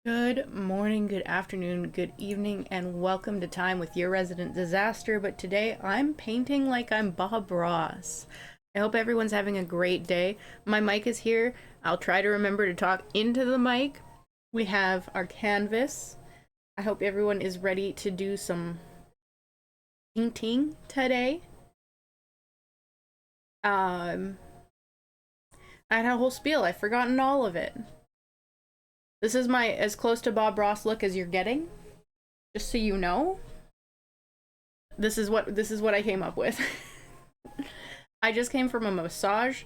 Good morning, good afternoon, good evening, and welcome to Time with Your Resident Disaster. But today I'm painting like I'm Bob Ross. I hope everyone's having a great day. My mic is here. I'll try to remember to talk into the mic. We have our canvas. I hope everyone is ready to do some painting today. I had a whole spiel. I've forgotten all of it. This is my as close to Bob Ross look as you're getting. Just so you know. This is what I came up with. I just came from a massage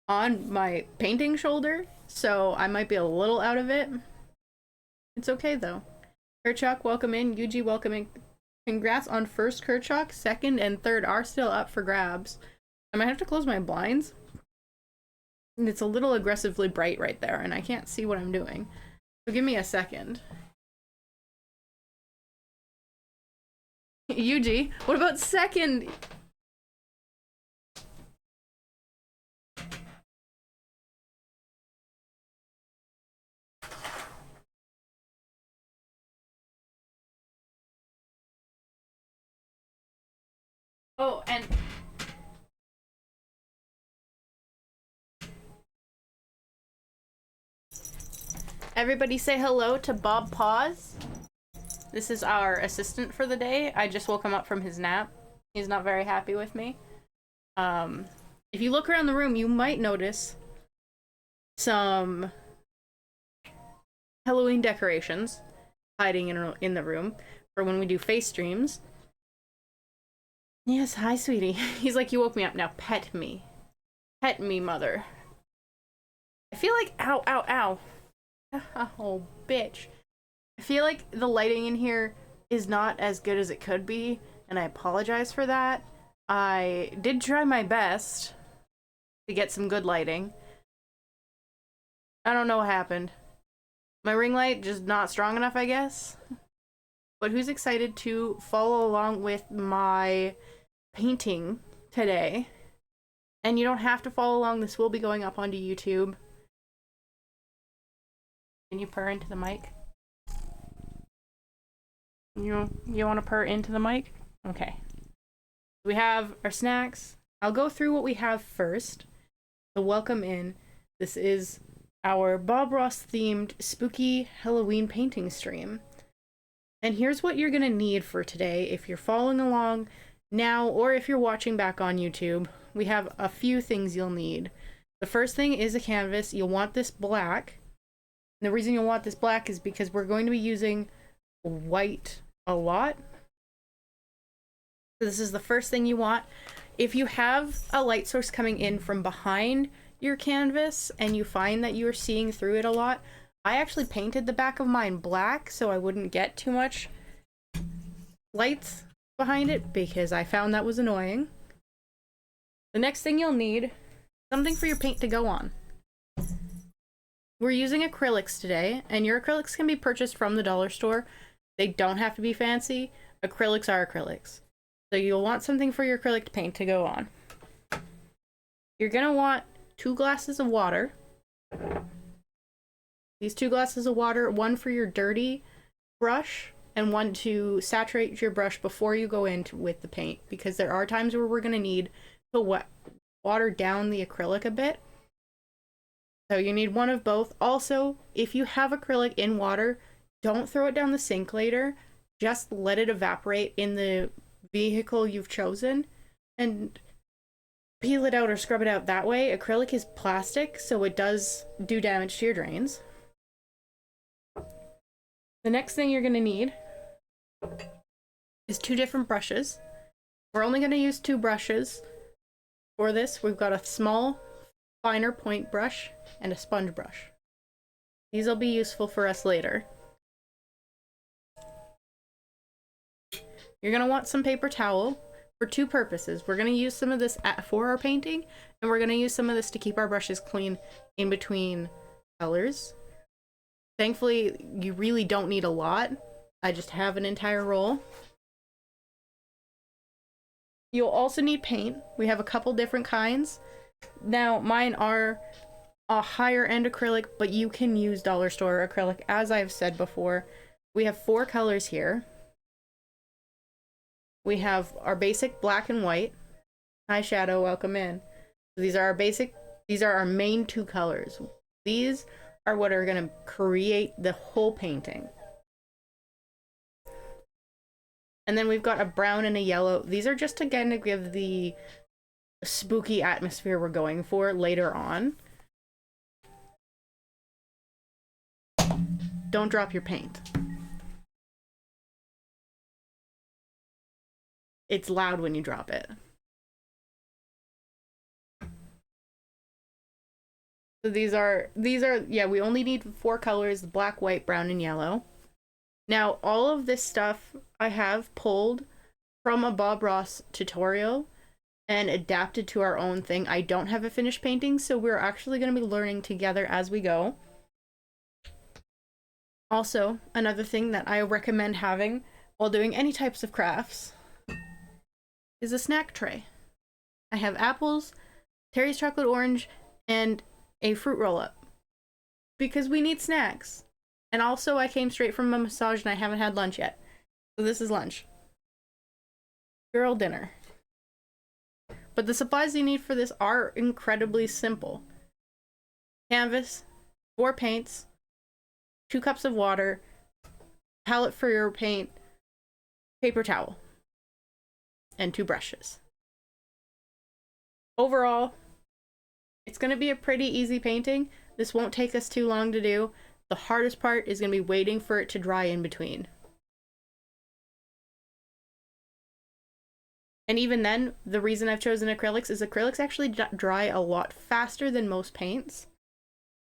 on my painting shoulder, so I might be a little out of it. It's okay though. Kerchak, welcome in. Yuji, welcome in. Congrats on first Kerchak. Second and third are still up for grabs. I might have to close my blinds. It's a little aggressively bright right there, and I can't see what I'm doing. So give me a second. Yuji, what about second? Oh, and everybody say hello to Bob Paws. This is our assistant for the day. I just woke him up from his nap. He's not very happy with me. If you look around the room, you might notice some Halloween decorations hiding in the room for when we do face streams. Yes, hi, sweetie. He's like, you woke me up. Now pet me. Pet me, mother. I feel like, ow, ow, ow. Oh, bitch. I feel like the lighting in here is not as good as it could be, and I apologize for that. I did try my best to get some good lighting. I don't know what happened. My ring light just not strong enough, I guess. But who's excited to follow along with my painting today? And you don't have to follow along. This will be going up onto YouTube. Can you purr into the mic? You want to purr into the mic? Okay. We have our snacks. I'll go through what we have first. So welcome in. This is our Bob Ross themed spooky Halloween painting stream. And here's what you're gonna need for today if you're following along now or if you're watching back on YouTube. We have a few things you'll need. The first thing is a canvas. You'll want this black. And the reason you'll want this black is because we're going to be using white a lot. So this is the first thing you want. If you have a light source coming in from behind your canvas and you find that you're seeing through it a lot, I actually painted the back of mine black so I wouldn't get too much lights behind it because I found that was annoying. The next thing you'll need, something for your paint to go on. We're using acrylics today, and your acrylics can be purchased from the dollar store. They don't have to be fancy. Acrylics are acrylics. So you'll want something for your acrylic paint to go on. You're gonna want 2 glasses of water. These 2 glasses of water, one for your dirty brush and one to saturate your brush before you go in with the paint, because there are times where we're gonna need to water down the acrylic a bit. So you need one of both. Also, if you have acrylic in water, don't throw it down the sink later. Just let it evaporate in the vehicle you've chosen and peel it out or scrub it out that way. Acrylic is plastic, so it does do damage to your drains. The next thing you're going to need is 2 different brushes. We're only going to use 2 brushes for this. We've got a small, finer point brush and a sponge brush. These will be useful for us later. You're going to want some paper towel for 2 purposes. We're going to use some of this for our painting, and we're going to use some of this to keep our brushes clean in between colors. Thankfully, you really don't need a lot. I just have an entire roll. You'll also need paint. We have a couple different kinds. Now, mine are a higher end acrylic, but you can use dollar store acrylic. As I've said before, we have 4 colors here. We have our basic black and white. Hi Shadow, welcome in. These are our main 2 colors. These are what are going to create the whole painting. And then we've got a brown and a yellow. These are just again to give the spooky atmosphere we're going for later on. Don't drop your paint. It's loud when you drop it. So these are, yeah, we only need 4 colors, black, white, brown, and yellow. Now, all of this stuff I have pulled from a Bob Ross tutorial and adapted to our own thing. I don't have a finished painting, so we're actually going to be learning together as we go. Also, another thing that I recommend having while doing any types of crafts is a snack tray. I have apples, Terry's chocolate orange, and a fruit roll-up. Because we need snacks. And also, I came straight from a massage and I haven't had lunch yet. So this is lunch. Girl dinner. But the supplies you need for this are incredibly simple. Canvas, 4 paints, 2 cups of water, palette for your paint, paper towel, and 2 brushes. Overall, it's going to be a pretty easy painting. This won't take us too long to do. The hardest part is going to be waiting for it to dry in between. And even then, the reason I've chosen acrylics is acrylics actually dry a lot faster than most paints.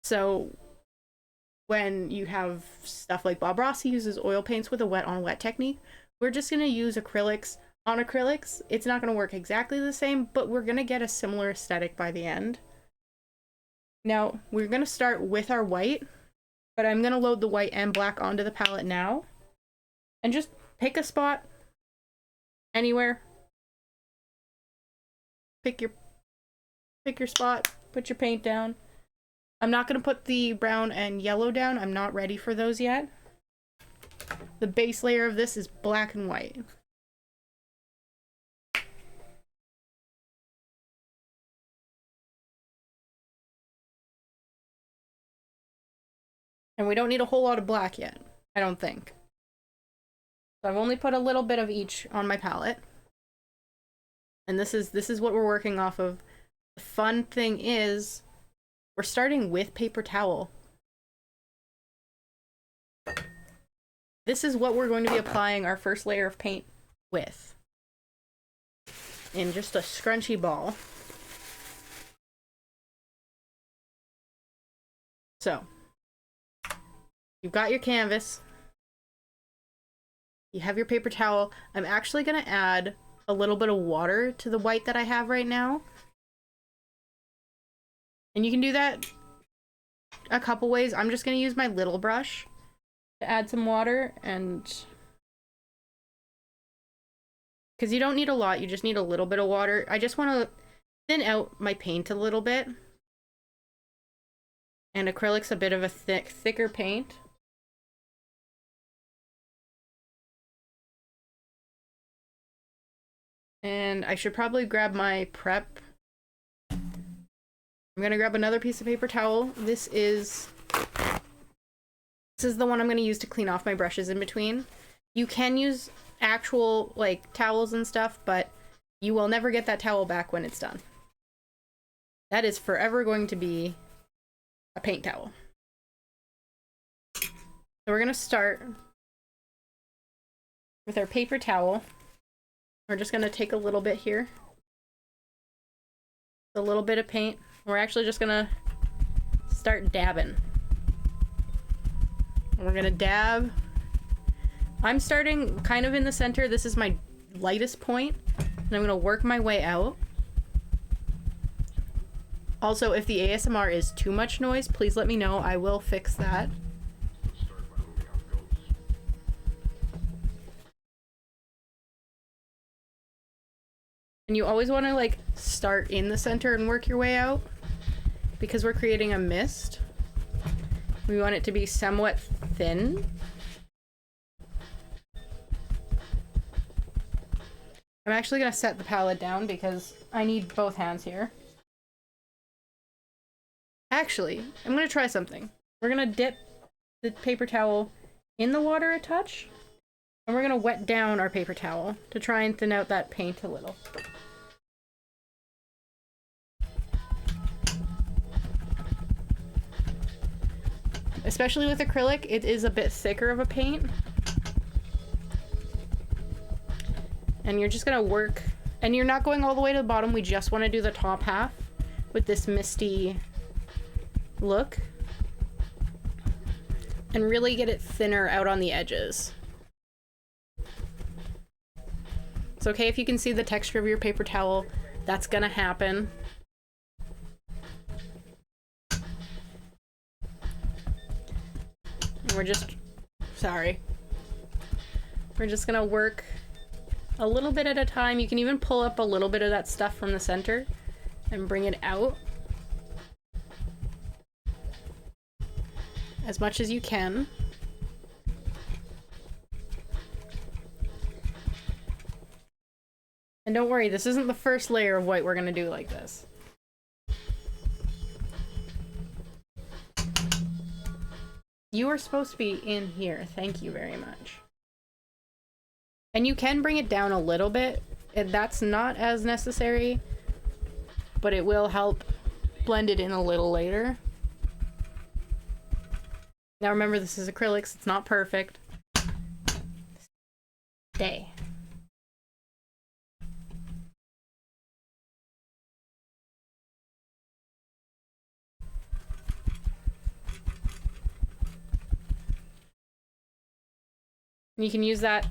So when you have stuff like Bob Ross, he uses oil paints with a wet on wet technique. We're just going to use acrylics on acrylics. It's not going to work exactly the same, but we're going to get a similar aesthetic by the end. Now, we're going to start with our white, but I'm going to load the white and black onto the palette now. And just pick a spot anywhere. Pick your spot, put your paint down. I'm not going to put the brown and yellow down. I'm not ready for those yet. The base layer of this is black and white. And we don't need a whole lot of black yet, I don't think. So I've only put a little bit of each on my palette. And this is what we're working off of. The fun thing is, we're starting with paper towel. This is what we're going to be applying our first layer of paint with. In just a scrunchy ball. So, you've got your canvas. You have your paper towel. I'm actually going to add a little bit of water to the white that I have right now. And you can do that a couple ways. I'm just going to use my little brush to add some water, and because you don't need a lot, you just need a little bit of water. I just want to thin out my paint a little bit. And acrylic's a bit of a thicker paint. And I should probably grab my prep. I'm gonna grab another piece of paper towel. This is the one I'm gonna use to clean off my brushes in between. You can use actual like towels and stuff, but you will never get that towel back when it's done. That is forever going to be a paint towel. So we're gonna start with our paper towel. We're just gonna take a little bit here. A little bit of paint. We're actually just gonna start dabbing. We're gonna dab. I'm starting kind of in the center. This is my lightest point, and I'm gonna work my way out. Also, if the ASMR is too much noise, please let me know. I will fix that. And you always want to like start in the center and work your way out, because we're creating a mist, we want it to be somewhat thin. I'm actually gonna set the palette down because I need both hands here. Actually, I'm gonna try something. We're gonna dip the paper towel in the water a touch, and we're gonna wet down our paper towel to try and thin out that paint a little. Especially with acrylic, it is a bit thicker of a paint. And you're just gonna work, and you're not going all the way to the bottom, we just wanna do the top half with this misty look. And really get it thinner out on the edges. It's okay if you can see the texture of your paper towel, that's gonna happen. And we're just gonna work a little bit at a time. You can even pull up a little bit of that stuff from the center and bring it out as much as you can. And don't worry, this isn't the first layer of white we're gonna do like this. You are supposed to be in here. Thank you very much. And you can bring it down a little bit. That's not as necessary, but it will help blend it in a little later. Now remember, this is acrylics, it's not perfect. Stay. You can use that.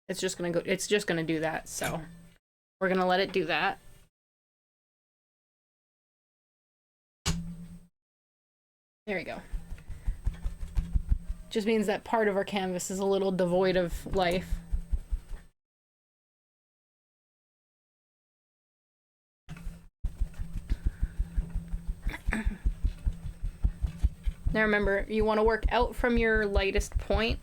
It's just gonna do that, so we're gonna let it do that. There we go. Just means that part of our canvas is a little devoid of life. Now remember, you want to work out from your lightest point.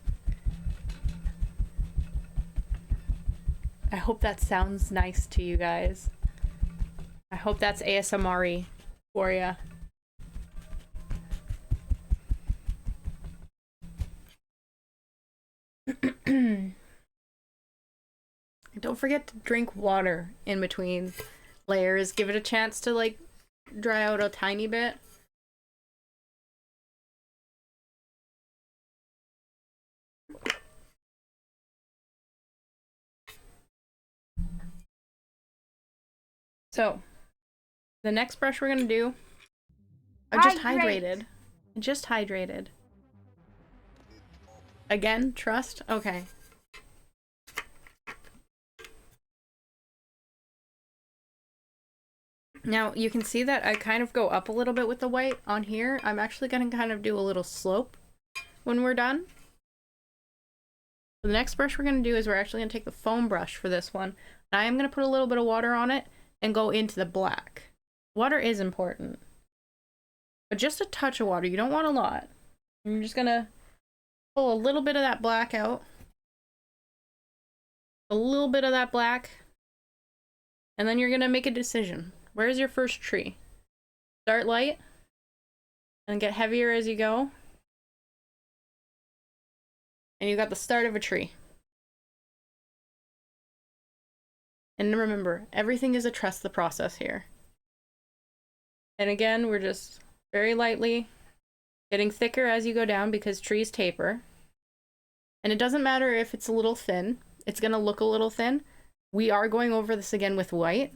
I hope that sounds nice to you guys. I hope that's ASMR-y for ya. Don't forget to drink water in between layers. Give it a chance to like dry out a tiny bit. So, the next brush we're gonna do, I just hydrated. I just hydrated. Again, trust? Okay. Now, you can see that I kind of go up a little bit with the white on here. I'm actually gonna kind of do a little slope when we're done. The next brush we're gonna do is we're actually gonna take the foam brush for this one. I am gonna put a little bit of water on it and go into the black. Water is important, but just a touch of water. You don't want a lot. I'm just gonna pull a little bit of that black out, a little bit of that black, and then you're gonna make a decision. Where's your first tree? Start light and get heavier as you go, and you got the start of a tree. And remember, everything is a trust the process here. And again, we're just very lightly getting thicker as you go down because trees taper. And it doesn't matter if it's a little thin, it's gonna look a little thin. We are going over this again with white.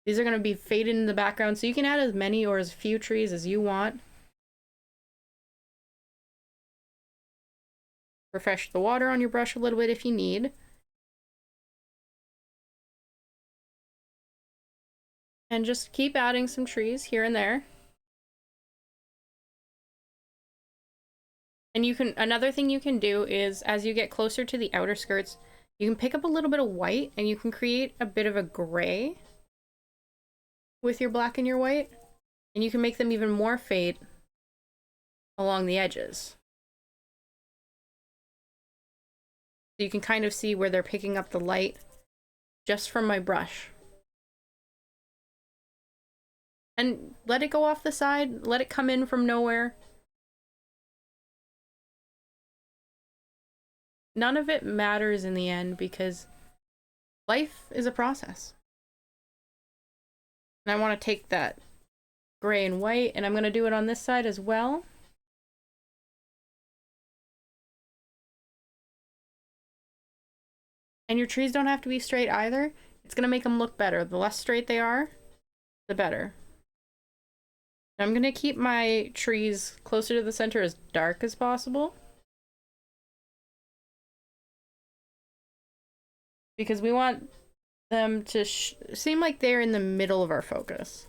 These are gonna be faded in the background, so you can add as many or as few trees as you want. Refresh the water on your brush a little bit if you need. And just keep adding some trees here and there. And you can, another thing you can do is as you get closer to the outer skirts, you can pick up a little bit of white and you can create a bit of a gray. with your black and your white, and you can make them even more fade along the edges. So you can kind of see where they're picking up the light just from my brush. And let it go off the side, let it come in from nowhere. None of it matters in the end because life is a process. And I want to take that gray and white, and I'm going to do it on this side as well. And your trees don't have to be straight either. It's going to make them look better. The less straight they are, the better. I'm going to keep my trees closer to the center as dark as possible. Because we want them to seem like they're in the middle of our focus.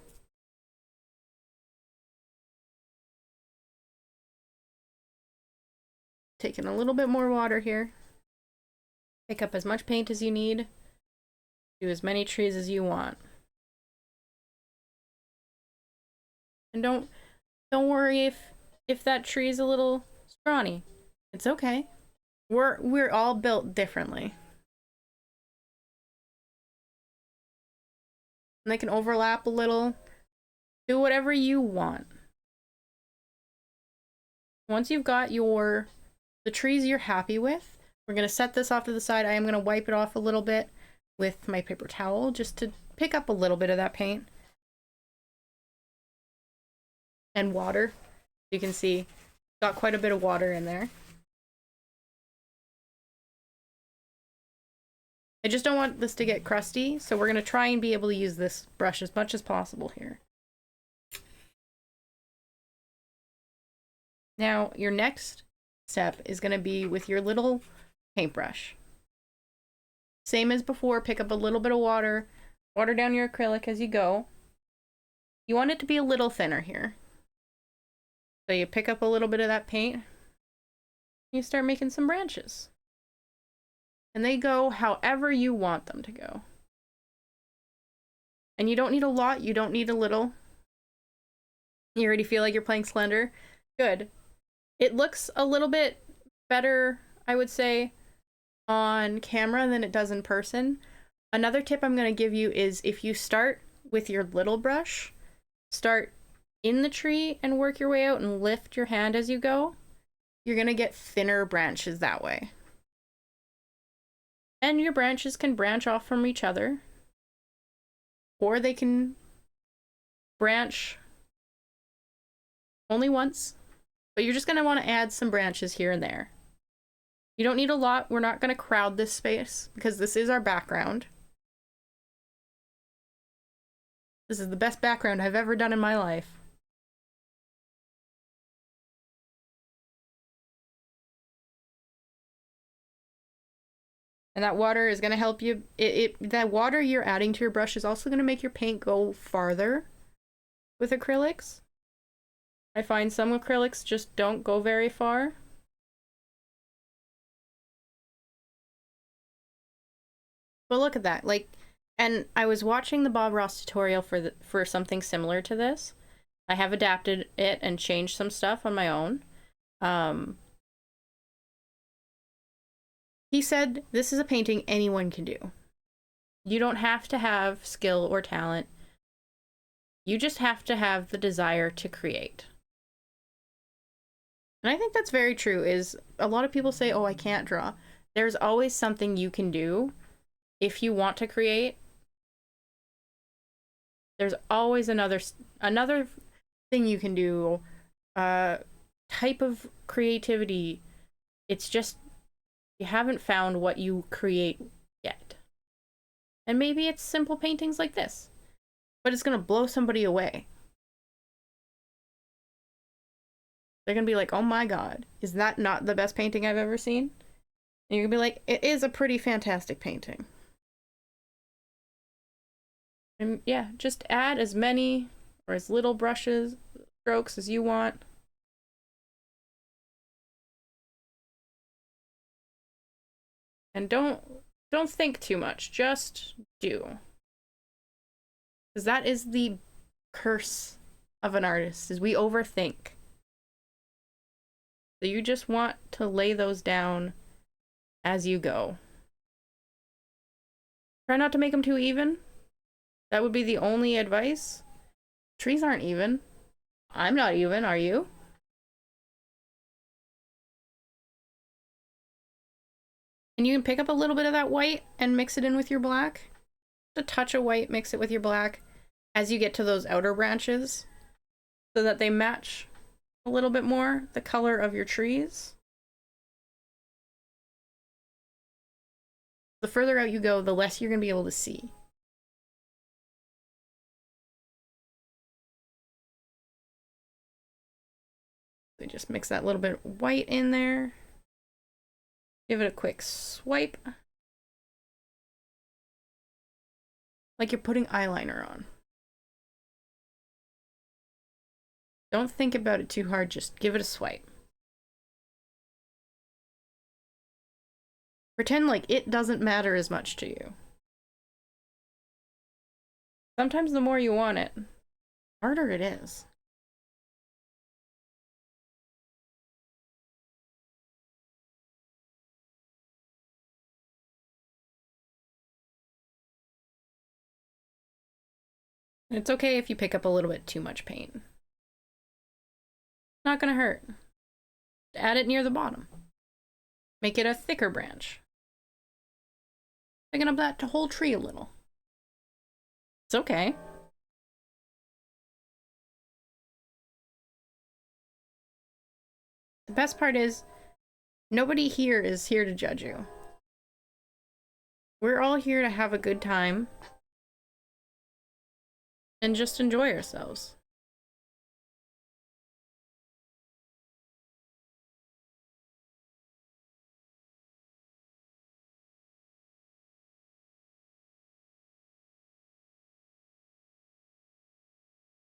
Taking a little bit more water here. Pick up as much paint as you need. Do as many trees as you want. And don't worry if that tree is a little scrawny. It's okay. We're all built differently. And they can overlap a little. Do whatever you want. Once you've got the trees you're happy with, we're going to set this off to the side. I am going to wipe it off a little bit with my paper towel just to pick up a little bit of that paint. And water. You can see, got quite a bit of water in there. I just don't want this to get crusty, so we're going to try and be able to use this brush as much as possible here. Now, your next step is going to be with your little paintbrush. Same as before, pick up a little bit of water, water down your acrylic as you go. You want it to be a little thinner here. So you pick up a little bit of that paint, you start making some branches. And they go however you want them to go. And you don't need a lot, you don't need a little. You already feel like you're playing Slender? Good. It looks a little bit better, I would say, on camera than it does in person. Another tip I'm going to give you is if you start with your little brush, start in the tree and work your way out and lift your hand as you go, you're going to get thinner branches that way. And your branches can branch off from each other, or they can branch only once, but you're just going to want to add some branches here and there. You don't need a lot. We're not going to crowd this space because this is our background. This is the best background I've ever done in my life. And that water is going to help you. That water you're adding to your brush is also going to make your paint go farther with acrylics. I find some acrylics just don't go very far. But look at that. Like, and I was watching the Bob Ross tutorial for something similar to this. I have adapted it and changed some stuff on my own. He said this is a painting anyone can do. You don't have to have skill or talent. You just have to have the desire to create. And I think that's very true. Is a lot of people say, oh, I can't draw. There's always something you can do if you want to create. There's always another thing you can do, type of creativity. It's just you haven't found what you create yet. And maybe it's simple paintings like this, but it's gonna blow somebody away. They're gonna be like, oh my god, is that not the best painting I've ever seen? And you're gonna be like, it is a pretty fantastic painting. And yeah, just add as many or as little brushes, strokes as you want. And don't think too much, just do. Because that is the curse of an artist, is we overthink. So you just want to lay those down as you go. Try not to make them too even. That would be the only advice. Trees aren't even. I'm not even, are you? And you can pick up a little bit of that white and mix it in with your black. A touch of white, mix it with your black as you get to those outer branches so that they match a little bit more the color of your trees. The further out you go, the less you're going to be able to see. So just mix that little bit of white in there. Give it a quick swipe. Like you're putting eyeliner on. Don't think about it too hard, just give it a swipe. Pretend like it doesn't matter as much to you. Sometimes the more you want it, the harder it is. It's okay if you pick up a little bit too much paint. Not gonna hurt. Add it near the bottom. Make it a thicker branch. Picking up that whole tree a little. It's okay. The best part is, nobody here is here to judge you. We're all here to have a good time and just enjoy ourselves.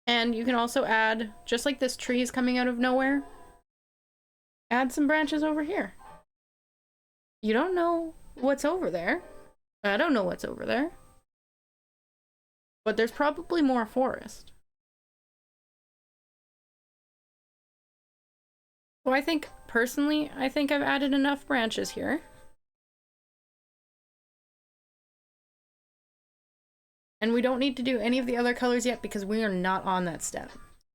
And you can also add, just like this tree is coming out of nowhere, add some branches over here. You don't know what's over there. I don't know what's over there. But there's probably more forest. So I think, personally, I think I've added enough branches here. And we don't need to do any of the other colors yet because we are not on that step.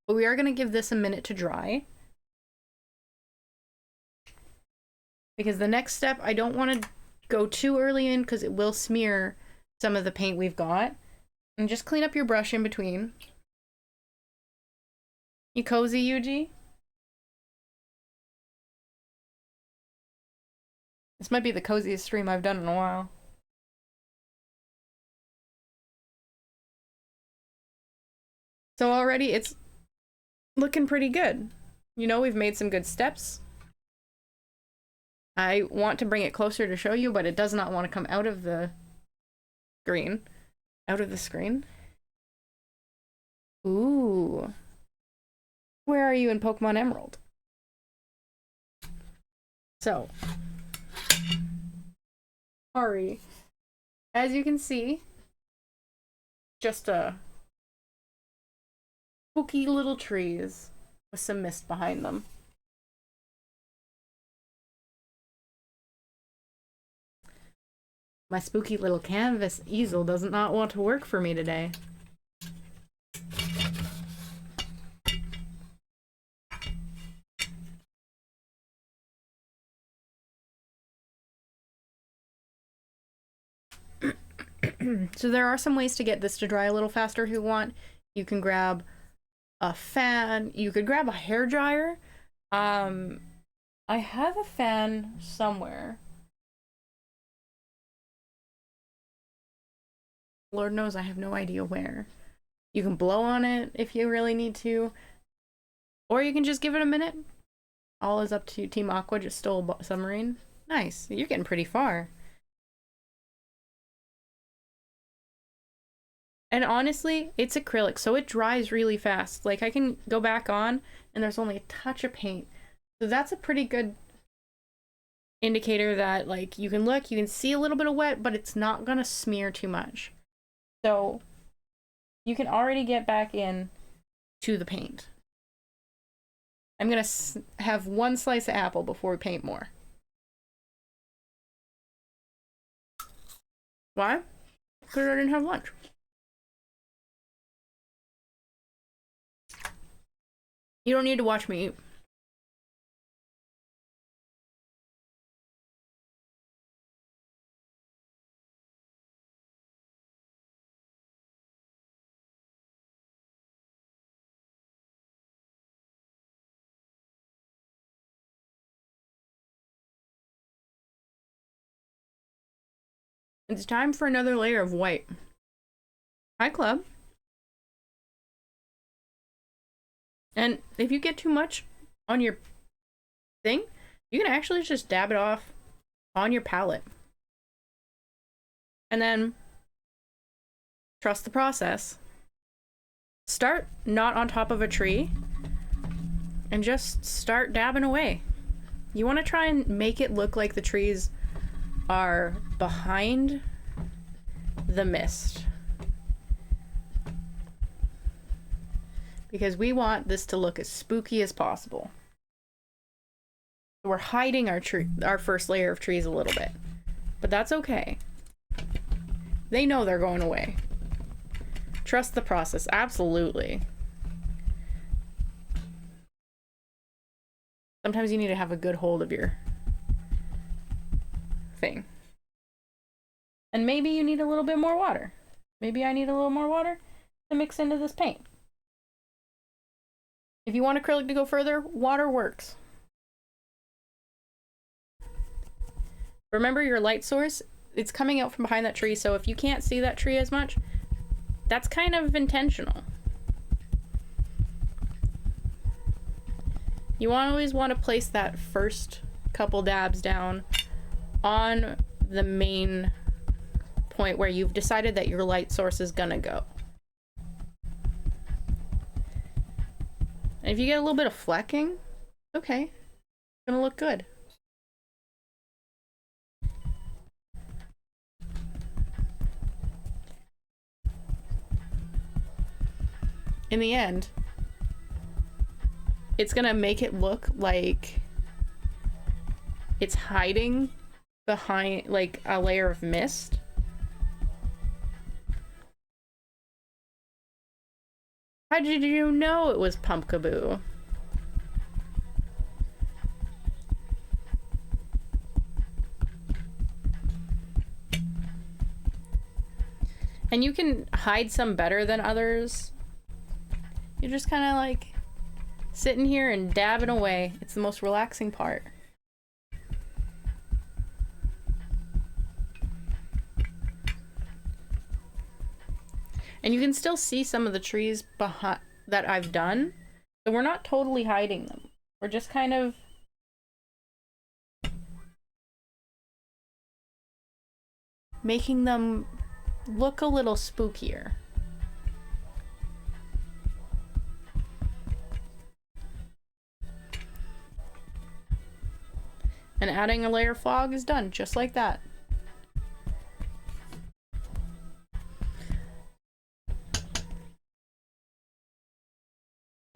But we are going to give this a minute to dry. Because the next step, I don't want to go too early in because it will smear some of the paint we've got. And just clean up your brush in between. You cozy, Yuji? This might be the coziest stream I've done in a while. So already it's looking pretty good. You know, we've made some good steps. I want to bring it closer to show you, but it does not want to come out of the screen. Out of the screen. Ooh. Where are you in Pokemon Emerald? So, Ari, as you can see, just spooky little trees with some mist behind them. My spooky little canvas easel does not want to work for me today. So there are some ways to get this to dry a little faster if you want. You can grab a fan. You could grab a hair dryer. I have a fan somewhere. Lord knows I have no idea where. You can blow on it if you really need to. Or you can just give it a minute. All is up to you. Team Aqua just stole a submarine. Nice. You're getting pretty far. And honestly, it's acrylic, so it dries really fast. Like, I can go back on, and there's only a touch of paint. So that's a pretty good indicator that, like, you can look, you can see a little bit of wet, but it's not gonna smear too much. So you can already get back in to the paint. I'm gonna have one slice of apple before we paint more. Why? Because I didn't have lunch. You don't need to watch me eat. It's time for another layer of white. Hi, Club. And if you get too much on your thing, you can actually just dab it off on your palette. And then trust the process. Start not on top of a tree and just start dabbing away. You want to try and make it look like the trees are behind the mist. Because we want this to look as spooky as possible. We're hiding our first layer of trees a little bit. But that's okay. They know they're going away. Trust the process, absolutely. Sometimes you need to have a good hold of your thing. And maybe you need a little bit more water. Maybe I need a little more water to mix into this paint. If you want acrylic to go further, water works. Remember your light source, it's coming out from behind that tree, so if you can't see that tree as much, that's kind of intentional. You always want to place that first couple dabs down on the main point where you've decided that your light source is gonna go. And if you get a little bit of flecking, okay, it's gonna look good. In the end, it's gonna make it look like it's hiding behind like a layer of mist. How did you know it was Pumpkaboo? And you can hide some better than others. You're just kind of like sitting here and dabbing away. It's the most relaxing part. And you can still see some of the trees behind that I've done. So we're not totally hiding them. We're just kind of making them look a little spookier. And adding a layer of fog is done, just like that.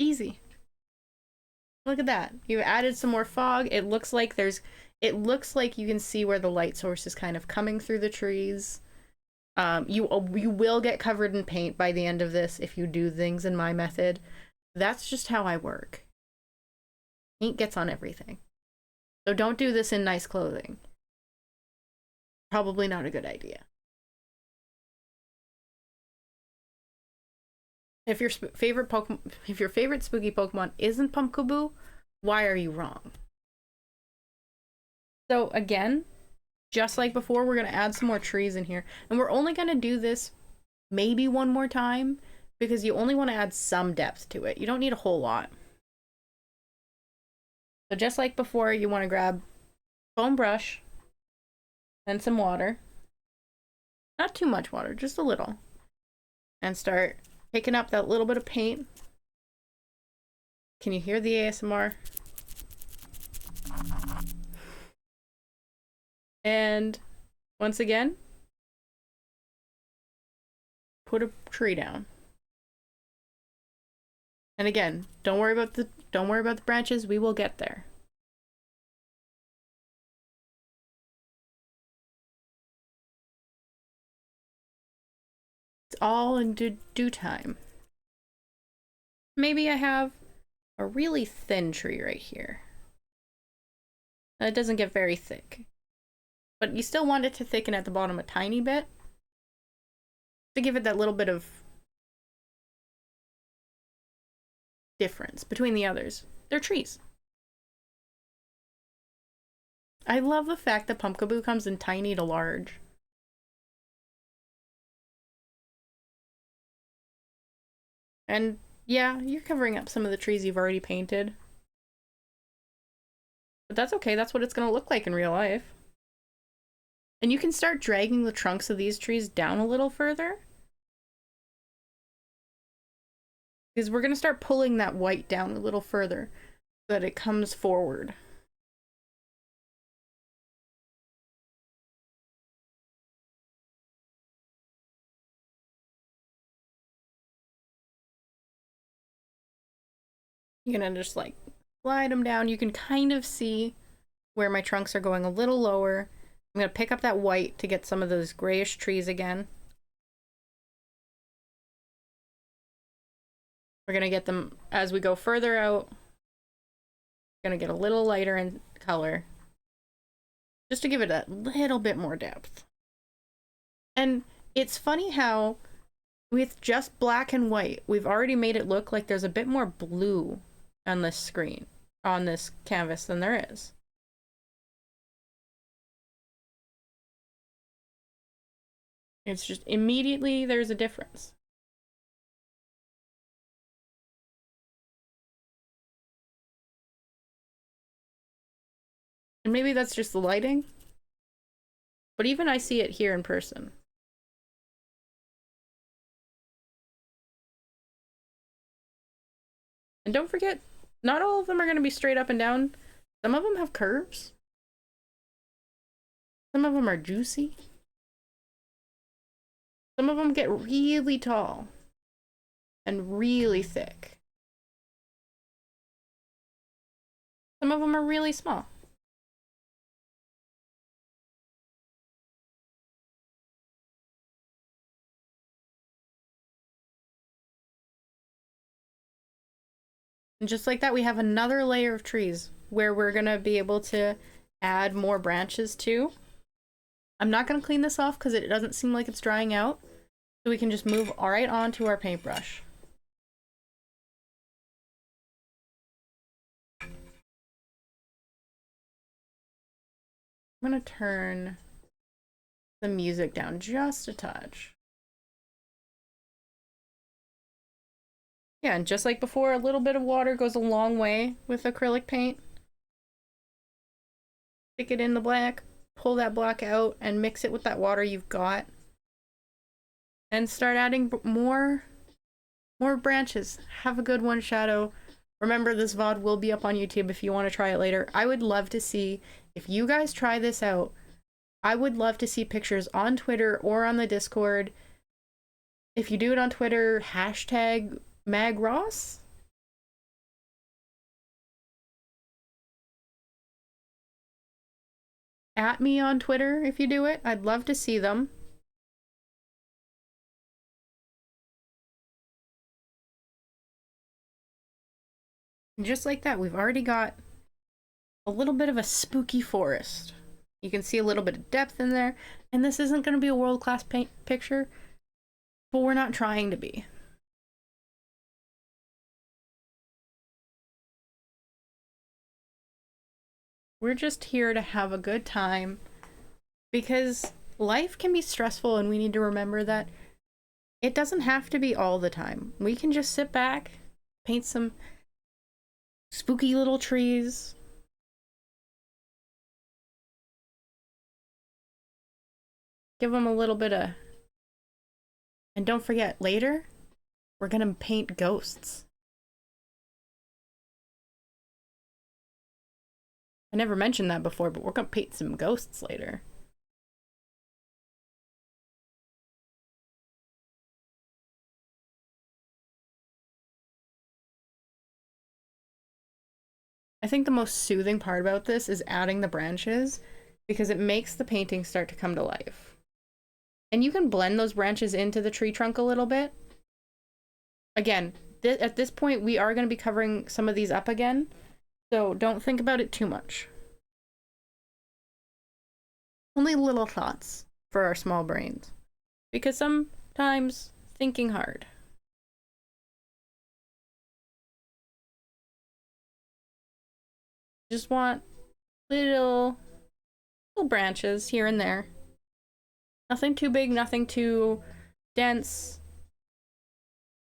Easy. Look at that. You added some more fog. It looks like you can see where the light source is kind of coming through the trees. You will get covered in paint by the end of this if you do things in my method. That's just how I work. Paint gets on everything. So don't do this in nice clothing. Probably not a good idea. If your favorite spooky Pokemon isn't Pumpkaboo, why are you wrong? So again, just like before, we're gonna add some more trees in here, and we're only gonna do this maybe one more time because you only want to add some depth to it. You don't need a whole lot. So just like before, you want to grab foam brush and some water. Not too much water, just a little. And start picking up that little bit of paint. Can you hear the ASMR? And once again, put a tree down. And again, don't worry about the branches, we will get there. It's all in due time. Maybe I have a really thin tree right here. It doesn't get very thick. But you still want it to thicken at the bottom a tiny bit to give it that little bit of difference between the others. They're trees. I love the fact that Pumpkaboo comes in tiny to large. And yeah, you're covering up some of the trees you've already painted. But that's okay, that's what it's gonna look like in real life. And you can start dragging the trunks of these trees down a little further. Because we're gonna start pulling that white down a little further so that it comes forward. You're gonna just like slide them down. You can kind of see where my trunks are going a little lower. I'm gonna pick up that white to get some of those grayish trees again. We're gonna get them as we go further out. Gonna get a little lighter in color. Just to give it a little bit more depth. And it's funny how with just black and white, we've already made it look like there's a bit more blue on this screen, on this canvas than there is. It's just immediately there's a difference. And maybe that's just the lighting, but even I see it here in person. And don't forget, not all of them are going to be straight up and down. Some of them have curves. Some of them are juicy. Some of them get really tall and really thick. Some of them are really small. And just like that, we have another layer of trees where we're going to be able to add more branches to. I'm not going to clean this off because it doesn't seem like it's drying out. So we can just move right on to our paintbrush. I'm going to turn the music down just a touch. Yeah, and just like before, a little bit of water goes a long way with acrylic paint. Stick it in the black, pull that black out, and mix it with that water you've got. And start adding more branches. Have a good one, Shadow. Remember, this VOD will be up on YouTube if you want to try it later. I would love to see, if you guys try this out, I would love to see pictures on Twitter or on the Discord. If you do it on Twitter, hashtag MagRoss. At me on Twitter if you do it. I'd love to see them. And just like that, we've already got a little bit of a spooky forest. You can see a little bit of depth in there. And this isn't going to be a world-class paint picture, but we're not trying to be. We're just here to have a good time because life can be stressful and we need to remember that it doesn't have to be all the time. We can just sit back, paint some spooky little trees. Give them a little bit of... And don't forget, later, we're gonna paint ghosts. I never mentioned that before, but we're gonna paint some ghosts later. I think the most soothing part about this is adding the branches because it makes the painting start to come to life. And you can blend those branches into the tree trunk a little bit. Again, at this point, we are going to be covering some of these up again, so don't think about it too much. Only little thoughts for our small brains, because sometimes thinking hard. Just want little branches here and there. Nothing too big, nothing too dense.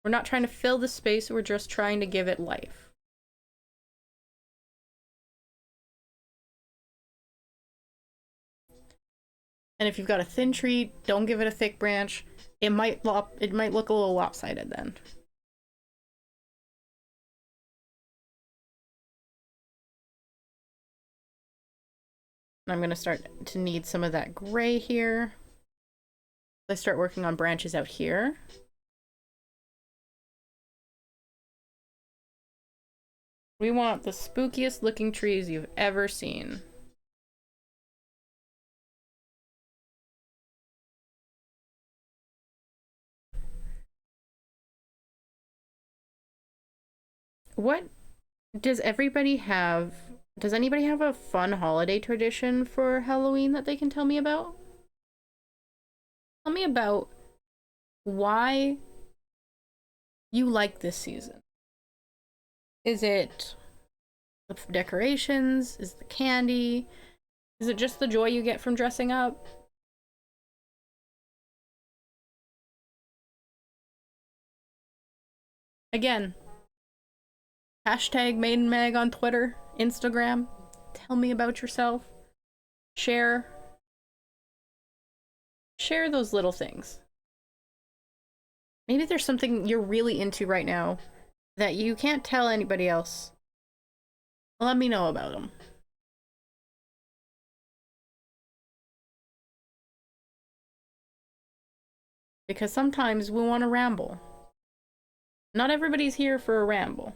We're not trying to fill the space, we're just trying to give it life. And if you've got a thin tree, don't give it a thick branch. It might look a little lopsided then. I'm gonna start to need some of that gray here. I start working on branches out here. We want the spookiest looking trees you've ever seen. What does everybody have? Does anybody have a fun holiday tradition for Halloween that they can tell me about? Tell me about why you like this season. Is it the decorations? Is it the candy? Is it just the joy you get from dressing up? Again, hashtag MaidenMag on Twitter, Instagram. Tell me about yourself. Share those little things. Maybe there's something you're really into right now that you can't tell anybody else. Let me know about them. Because sometimes we want to ramble. Not everybody's here for a ramble.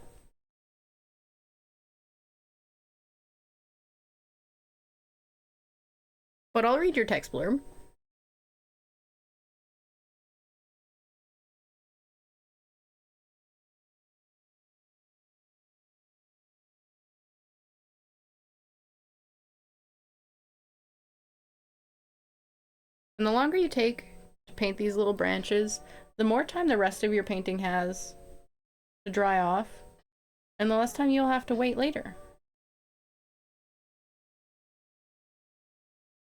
But I'll read your text blurb. And the longer you take to paint these little branches, the more time the rest of your painting has to dry off, and the less time you'll have to wait later.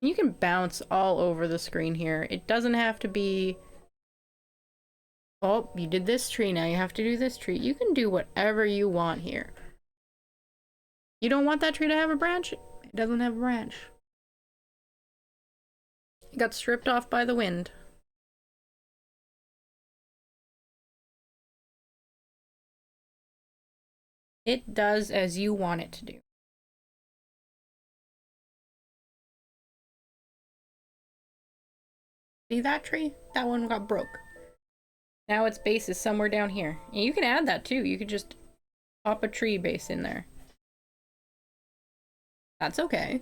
You can bounce all over the screen here. It doesn't have to be, oh, you did this tree, now you have to do this tree. You can do whatever you want here. You don't want that tree to have a branch? It doesn't have a branch. It got stripped off by the wind. It does as you want it to do. See that tree? That one got broke. Now its base is somewhere down here. And you can add that too. You could just pop a tree base in there. That's okay.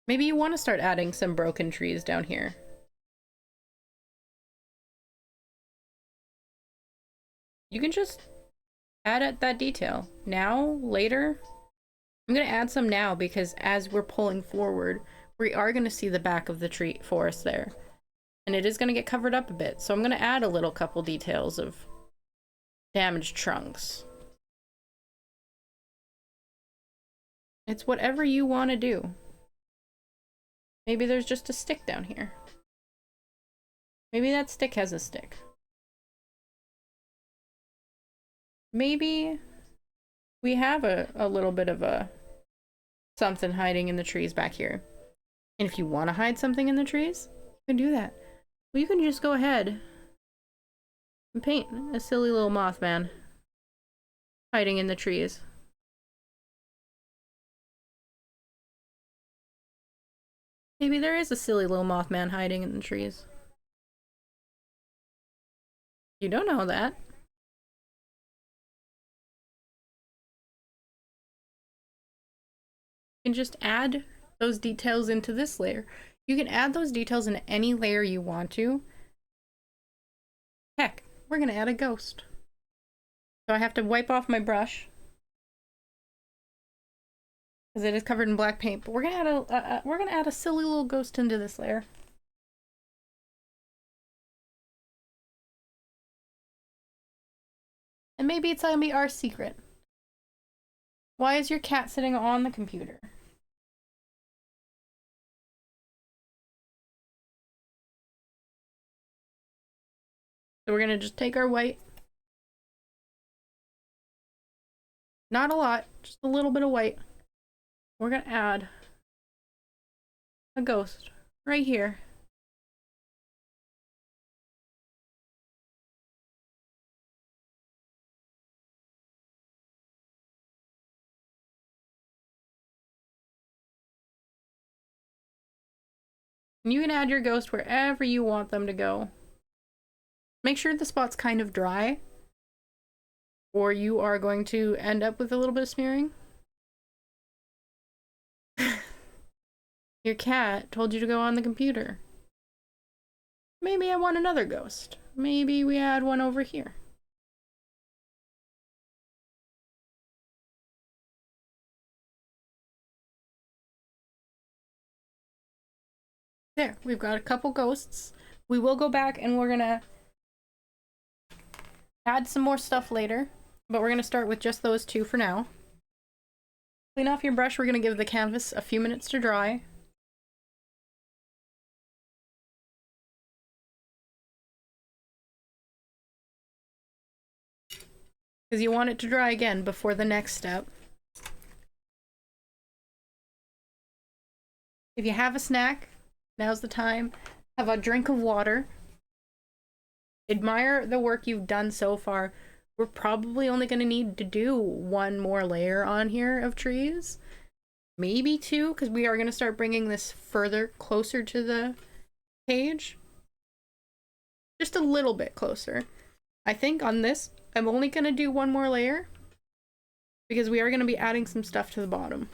Maybe you want to start adding some broken trees down here. You can just add that detail. Now, later, I'm going to add some now because as we're pulling forward, we are going to see the back of the tree forest there. And it is going to get covered up a bit. So I'm going to add a little couple details of damaged trunks. It's whatever you want to do. Maybe there's just a stick down here. Maybe that stick has a stick. Maybe we have a little bit of a something hiding in the trees back here. And if you want to hide something in the trees, you can do that. Well, you can just go ahead and paint a silly little Mothman hiding in the trees. Maybe there is a silly little Mothman hiding in the trees. You don't know that. can just add those details into this layer. You can add those details in any layer you want to. Heck, we're gonna add a ghost. So I have to wipe off my brush because it is covered in black paint. But we're gonna add a silly little ghost into this layer. And maybe it's gonna be our secret. Why is your cat sitting on the computer? So we're gonna just take our white. Not a lot, just a little bit of white. We're gonna add a ghost right here. You can add your ghost wherever you want them to go. Make sure the spot's kind of dry, or you are going to end up with a little bit of smearing. Your cat told you to go on the computer. Maybe I want another ghost. Maybe we add one over here. There, we've got a couple ghosts. We will go back and we're gonna add some more stuff later, but we're gonna start with just those two for now. Clean off your brush. We're gonna give the canvas a few minutes to dry. Because you want it to dry again before the next step. If you have a snack, now's the time. Have a drink of water. Admire the work you've done so far. We're probably only going to need to do one more layer on here of trees. Maybe two, because we are going to start bringing this further closer to the page. Just a little bit closer. I think on this, I'm only going to do one more layer because we are going to be adding some stuff to the bottom.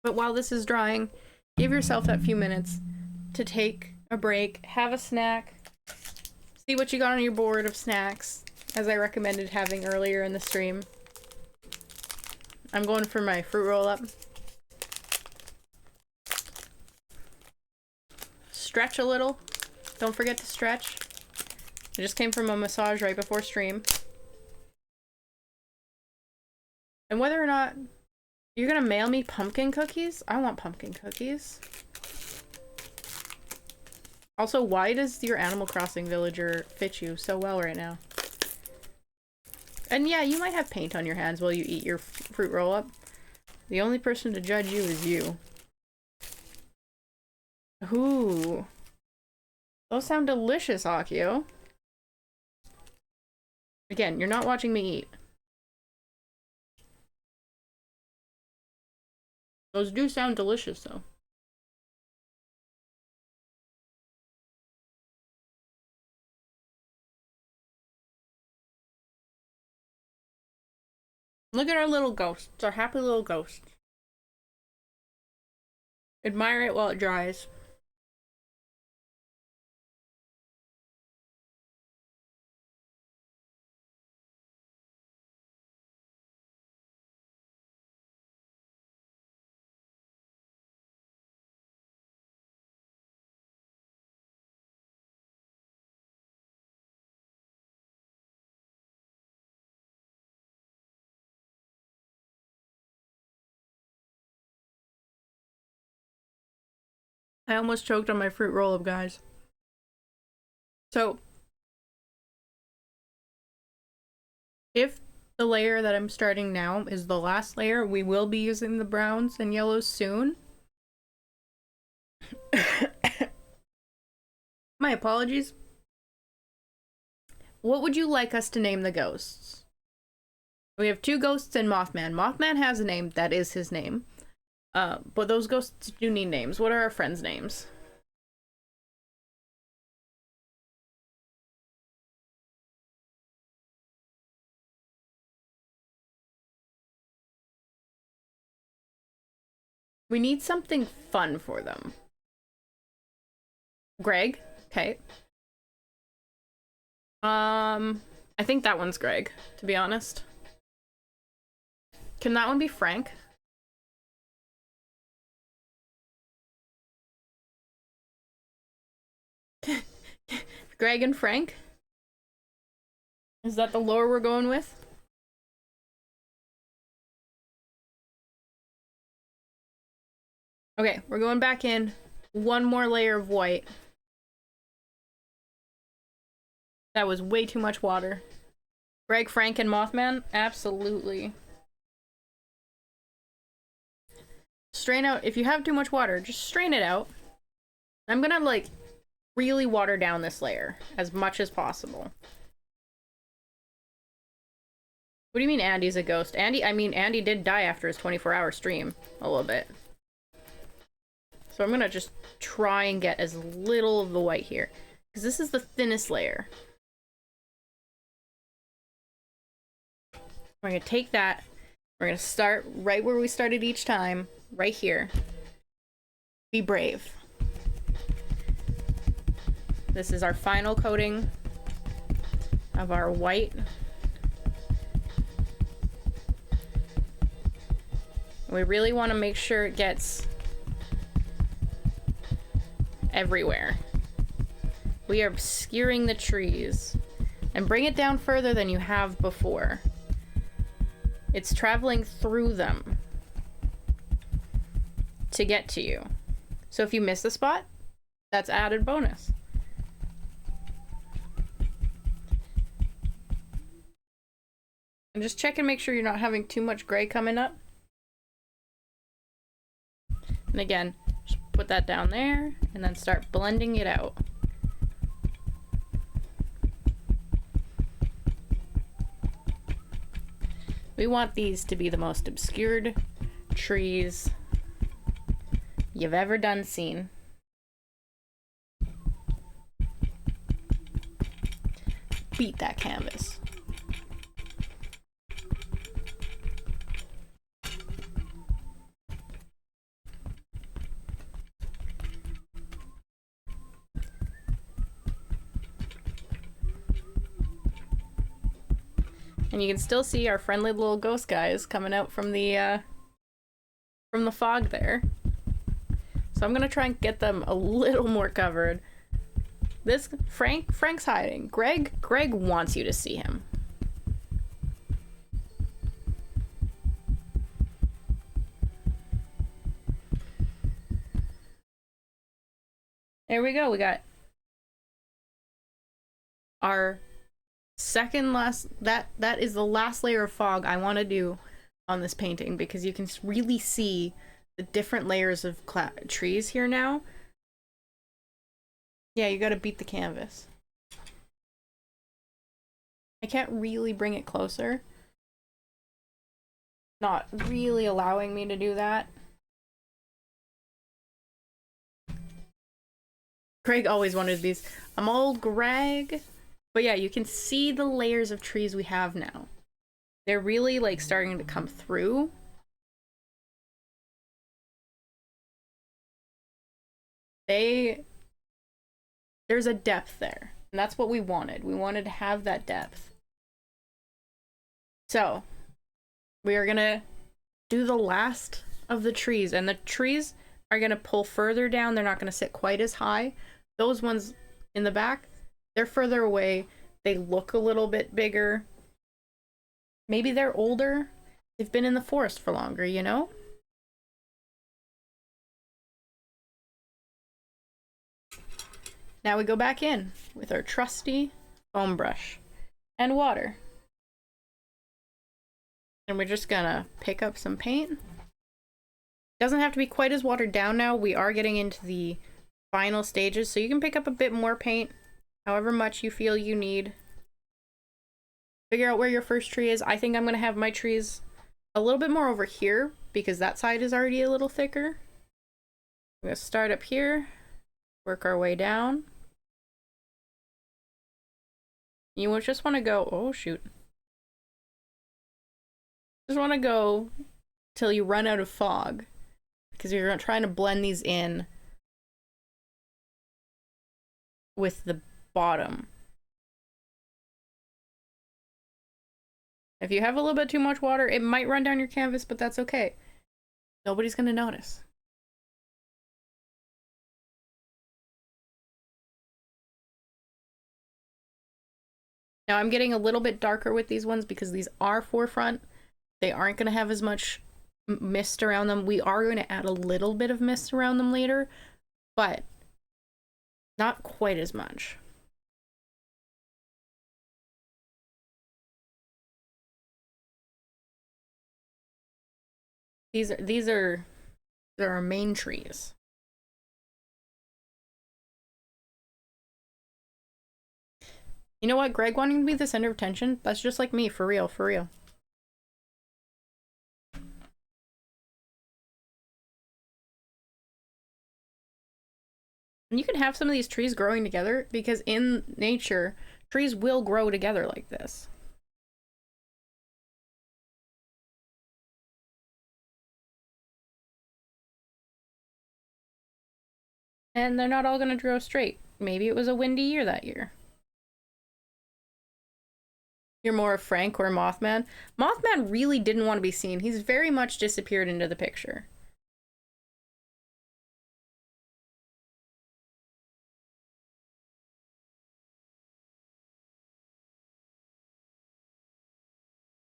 But while this is drying, give yourself that few minutes to take a break, have a snack, see what you got on your board of snacks, as I recommended having earlier in the stream. I'm going for my fruit roll-up. Stretch a little. Don't forget to stretch. I just came from a massage right before stream. And whether or not you're gonna mail me pumpkin cookies, I want pumpkin cookies. Also, why does your Animal Crossing villager fit you so well right now? And yeah, you might have paint on your hands while you eat your fruit roll-up. The only person to judge you is you. Ooh. Those sound delicious, Akio. Again, you're not watching me eat. Those do sound delicious, though. Look at our little ghosts, our happy little ghosts. Admire it while it dries. I almost choked on my fruit roll-up, guys. So, if the layer that I'm starting now is the last layer, we will be using the browns and yellows soon. My apologies. What would you like us to name the ghosts? We have two ghosts and Mothman. Mothman has a name, that is his name. But those ghosts do need names. What are our friends' names? We need something fun for them. Greg? Okay. I think that one's Greg, to be honest. Can that one be Frank? Greg and Frank? Is that the lore we're going with? Okay, we're going back in. One more layer of white. That was way too much water. Greg, Frank, and Mothman? Absolutely. Strain out. If you have too much water, just strain it out. I'm gonna, like, really water down this layer as much as possible. What do you mean Andy's a ghost? Andy did die after his 24-hour stream a little bit. So I'm gonna just try and get as little of the white here, because this is the thinnest layer. We're gonna take that, we're gonna start right where we started each time, right here. Be brave. This is our final coating of our white. We really want to make sure it gets everywhere. We are obscuring the trees. And bring it down further than you have before. It's traveling through them to get to you. So if you miss the spot, that's added bonus. And just check and make sure you're not having too much gray coming up. And again, just put that down there and then start blending it out. We want these to be the most obscured trees you've ever done seen. Beat that canvas. And you can still see our friendly little ghost guys coming out from the fog there. So I'm gonna try and get them a little more covered. This Frank's hiding. Greg wants you to see him. There we go. We got our second last, that is the last layer of fog I want to do on this painting, because you can really see the different layers of trees here now. Yeah, you gotta beat the canvas. I can't really bring it closer. Not really allowing me to do that. Greg always wanted these. I'm old Greg. But yeah, you can see the layers of trees we have now. They're really like starting to come through. There's a depth there. And that's what we wanted. We wanted to have that depth. So, we are gonna do the last of the trees. And the trees are gonna pull further down. They're not gonna sit quite as high. Those ones in the back, they're further away. They look a little bit bigger. Maybe they're older. They've been in the forest for longer, you know? Now we go back in with our trusty foam brush and water. And we're just gonna pick up some paint. Doesn't have to be quite as watered down now. We are getting into the final stages, so you can pick up a bit more paint, however much you feel you need. Figure out where your first tree is. I think I'm gonna have my trees a little bit more over here because that side is already a little thicker. We're gonna start up here, work our way down. You just want to go, oh shoot. Just want to go till you run out of fog. because you're trying to blend these in with the bottom. If you have a little bit too much water, it might run down your canvas, but that's okay. Nobody's gonna notice. Now I'm getting a little bit darker with these ones because these are forefront. They aren't gonna have as much mist around them. We are going to add a little bit of mist around them later, but not quite as much. These are our main trees. You know what? Greg wanting to be the center of attention, that's just like me, for real, for real. And you can have some of these trees growing together because in nature, trees will grow together like this. And they're not all gonna grow straight. Maybe it was a windy year that year. You're more of Frank or Mothman? Mothman really didn't want to be seen. He's very much disappeared into the picture.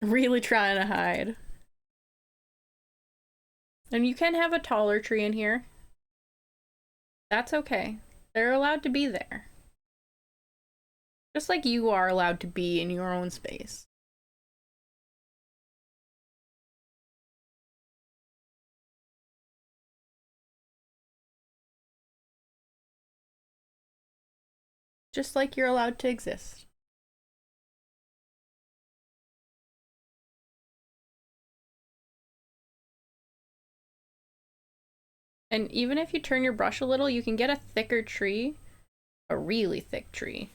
Really trying to hide. And you can have a taller tree in here. That's okay. They're allowed to be there. Just like you are allowed to be in your own space. Just like you're allowed to exist. And even if you turn your brush a little, you can get a thicker tree. A really thick tree.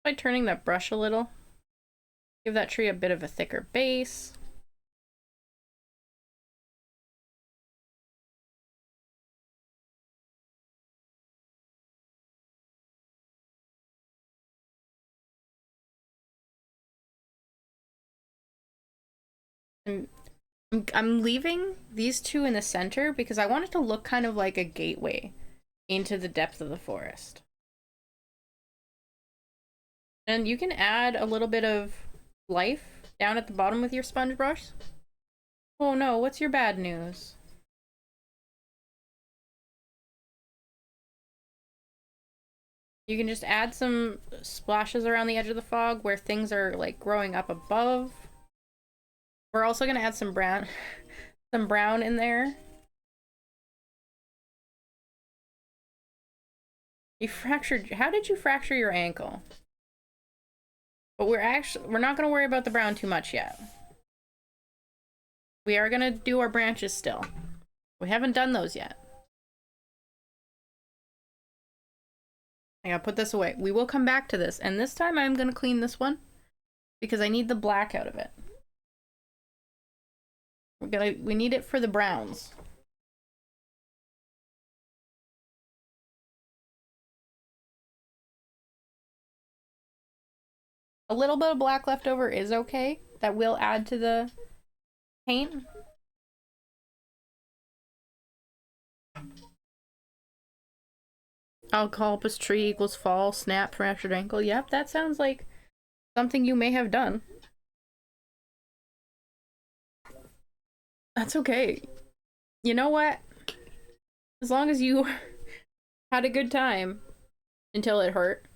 By turning that brush a little. Give that tree a bit of a thicker base. And I'm leaving these two in the center because I want it to look kind of like a gateway into the depth of the forest. And you can add a little bit of life down at the bottom with your sponge brush. Oh no, what's your bad news? You can just add some splashes around the edge of the fog where things are like growing up above. We're also gonna add some brown in there. You fractured, how did you fracture your ankle? But we're not gonna worry about the brown too much yet. We are gonna do our branches still. We haven't done those yet. I gotta put this away. We will come back to this, and this time I'm gonna clean this one because I need the black out of it. We need it for the browns. A little bit of black left over is okay. That will add to the paint. Alcalpus tree equals fall, snap, fractured ankle. Yep, that sounds like something you may have done. That's okay. You know what? As long as you had a good time until it hurt.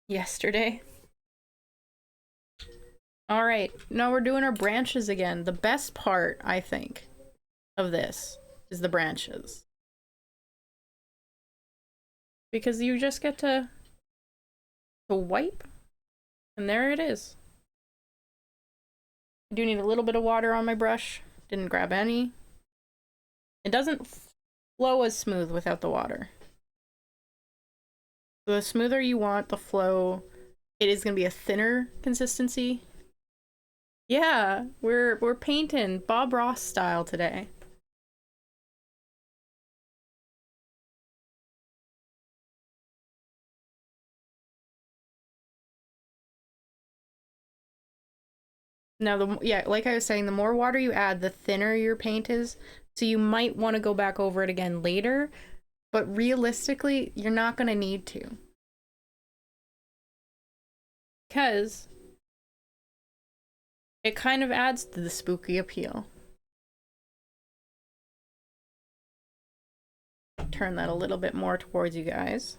Yesterday. Alright, now we're doing our branches again. The best part, I think, of this is the branches. Because you just get to wipe, and there it is. I do need a little bit of water on my brush. Didn't grab any. It doesn't flow as smooth without the water. The smoother you want the flow, it is going to be a thinner consistency Yeah, we're painting Bob Ross style today. Now, yeah, like I was saying, the more water you add, the thinner your paint is. So you might want to go back over it again later, but realistically, you're not going to need to. Because it kind of adds to the spooky appeal. Turn that a little bit more towards you guys.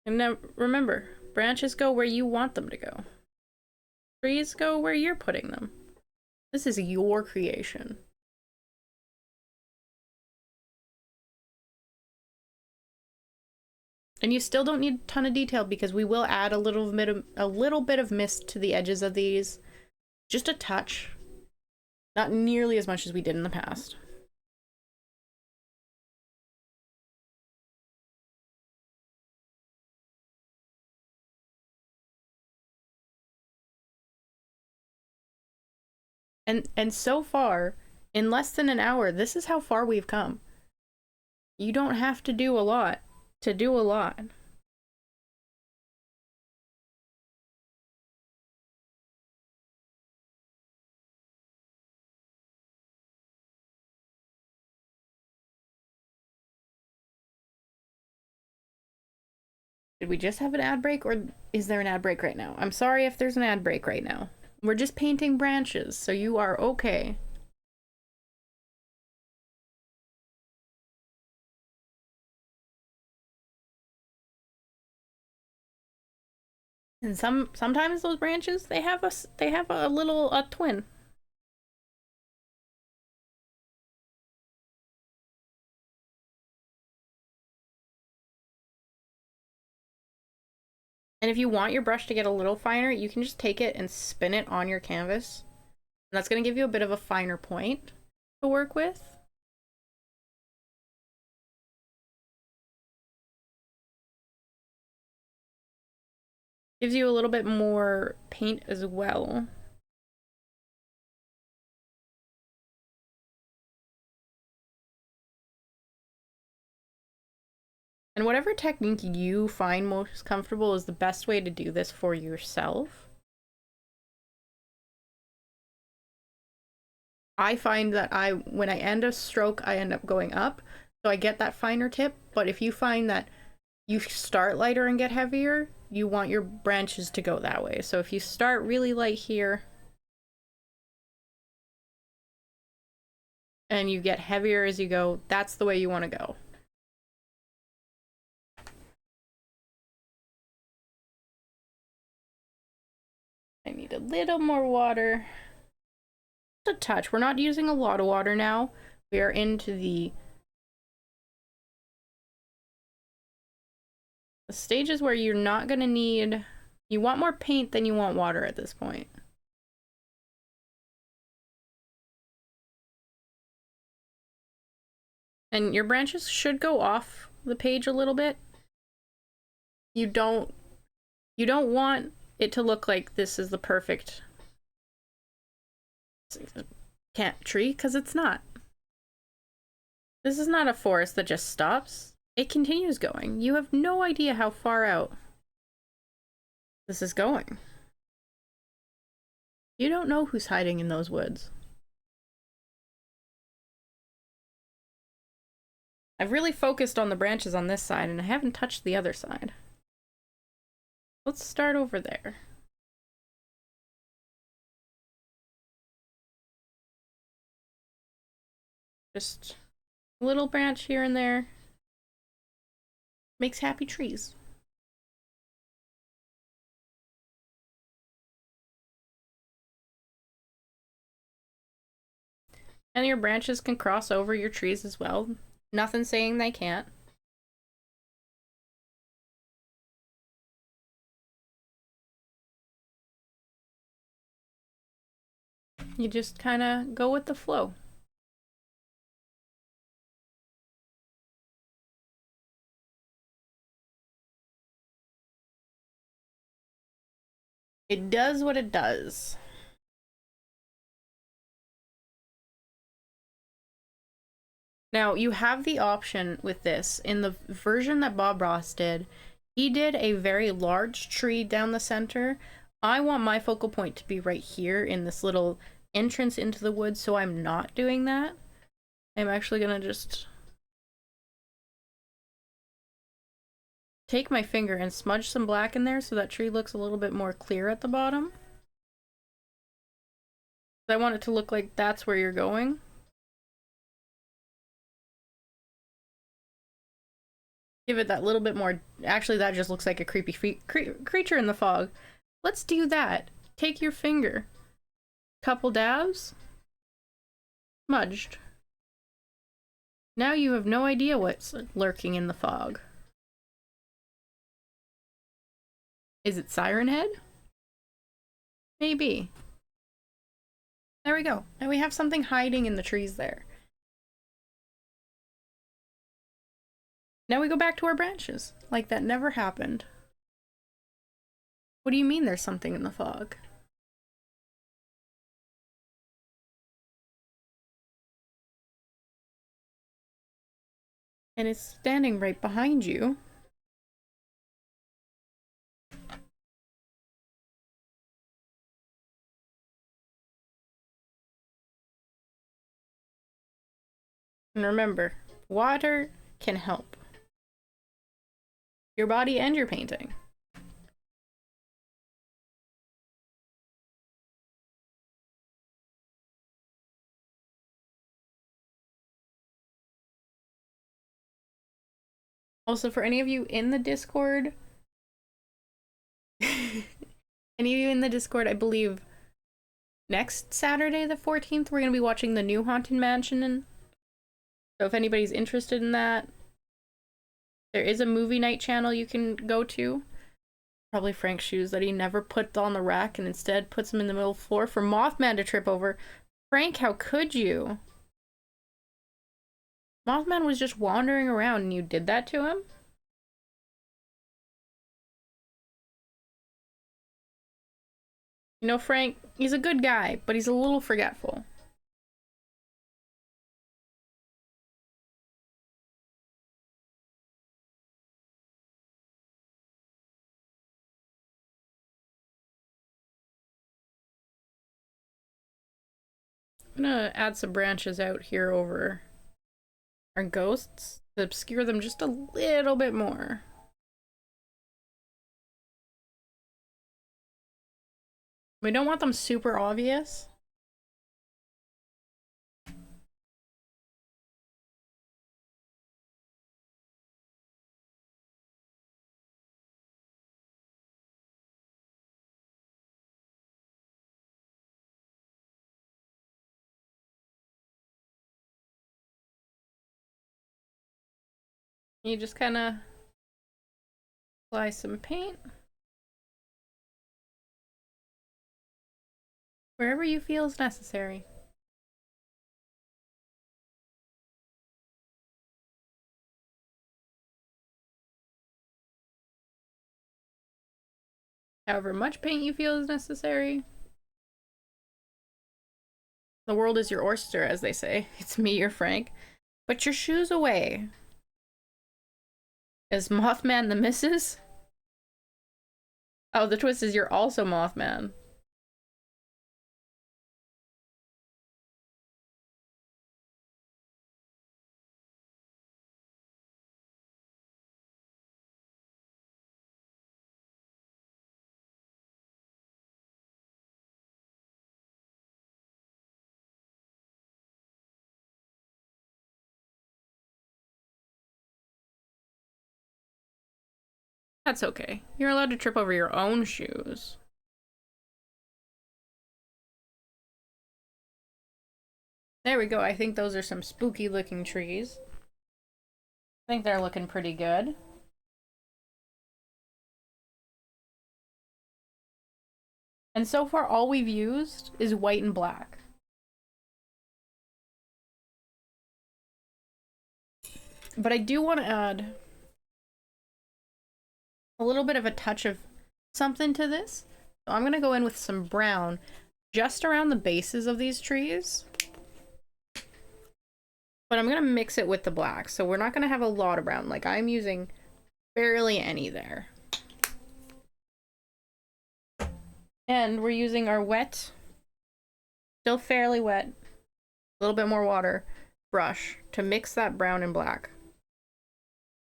And now remember, branches go where you want them to go. Trees go where you're putting them. This is your creation. And you still don't need a ton of detail because we will add a little bit of mist to the edges of these. Just a touch. Not nearly as much as we did in the past. And so far, in less than an hour, this is how far we've come. You don't have to do a lot to do a lot. Did we just have an ad break, or is there an ad break right now? I'm sorry if there's an ad break right now. We're just painting branches, so you are okay. And sometimes those branches they have a little twin. And if you want your brush to get a little finer, you can just take it and spin it on your canvas. And that's going to give you a bit of a finer point to work with. Gives you a little bit more paint as well. And whatever technique you find most comfortable is the best way to do this for yourself. I find that when I end a stroke, I end up going up, so I get that finer tip. But if you find that you start lighter and get heavier, you want your branches to go that way. So if you start really light here and you get heavier as you go, that's the way you want to go. I need a little more water. Just a touch. We're not using a lot of water now. We are into the stages where you're not going to need... You want more paint than you want water at this point. And your branches should go off the page a little bit. You don't want it to look like this is the perfect tree, because it's not. This is not a forest that just stops. It continues going. You have no idea how far out this is going. You don't know who's hiding in those woods. I've really focused on the branches on this side, and I haven't touched the other side. Let's start over there. Just a little branch here and there. Makes happy trees. And your branches can cross over your trees as well. Nothing saying they can't. You just kind of go with the flow. It does what it does. Now, you have the option with this. In the version that Bob Ross did, he did a very large tree down the center. I want my focal point to be right here in this little entrance into the woods, so I'm not doing that. I'm actually gonna just take my finger and smudge some black in there so that tree looks a little bit more clear at the bottom. I want it to look like that's where you're going. Give it that little bit more. Actually, that just looks like a creepy creature in the fog. Let's do that. Take your finger. Couple dabs. Smudged. Now you have no idea what's lurking in the fog. Is it Siren Head? Maybe. There we go. Now we have something hiding in the trees there. Now we go back to our branches. Like that never happened. What do you mean there's something in the fog? And it's standing right behind you. And remember, water can help your body and your painting. Also, for any of you in the Discord, I believe next Saturday the 14th, we're going to be watching the new Haunted Mansion. And so if anybody's interested in that, there is a movie night channel you can go to. Probably Frank's shoes that he never put on the rack and instead puts them in the middle of the floor for Mothman to trip over. Frank, how could you? Mothman was just wandering around and you did that to him? You know, Frank, he's a good guy, but he's a little forgetful. I'm gonna add some branches out here over our ghosts to obscure them just a little bit more. We don't want them super obvious. You just kind of apply some paint wherever you feel is necessary. However much paint you feel is necessary. The world is your oyster, as they say. It's me, your Frank. Put your shoes away. Is Mothman the missus? Oh, the twist is you're also Mothman. That's okay. You're allowed to trip over your own shoes. There we go. I think those are some spooky looking trees. I think they're looking pretty good. And so far all we've used is white and black. But I do want to add a little bit of a touch of something to this. So I'm gonna go in with some brown just around the bases of these trees. But I'm gonna mix it with the black, so we're not gonna have a lot of brown. Like, I'm using barely any there. And we're using our wet, still fairly wet, a little bit more water, brush to mix that brown and black.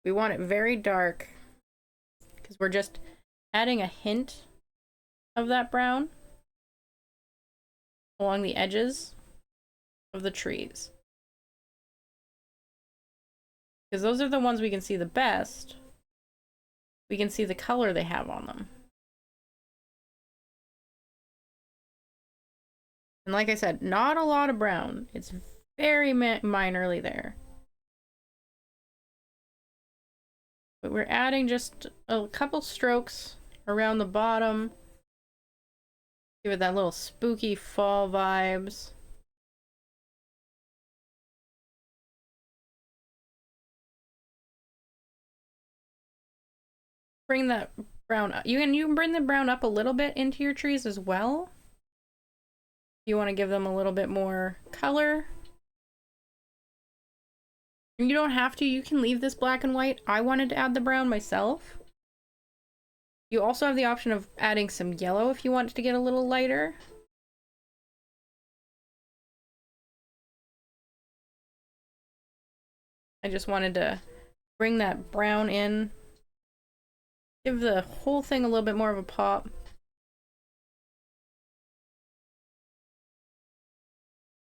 We want it very dark because we're just adding a hint of that brown along the edges of the trees. Because those are the ones we can see the best. We can see the color they have on them. And like I said, not a lot of brown. It's very minorly there. But we're adding just a couple strokes around the bottom. Give it that little spooky fall vibes. Bring that brown up. You can bring the brown up a little bit into your trees as well. You want to give them a little bit more color. And you don't have to. You can leave this black and white. I wanted to add the brown myself. You also have the option of adding some yellow if you want it to get a little lighter. I just wanted to bring that brown in. Give the whole thing a little bit more of a pop.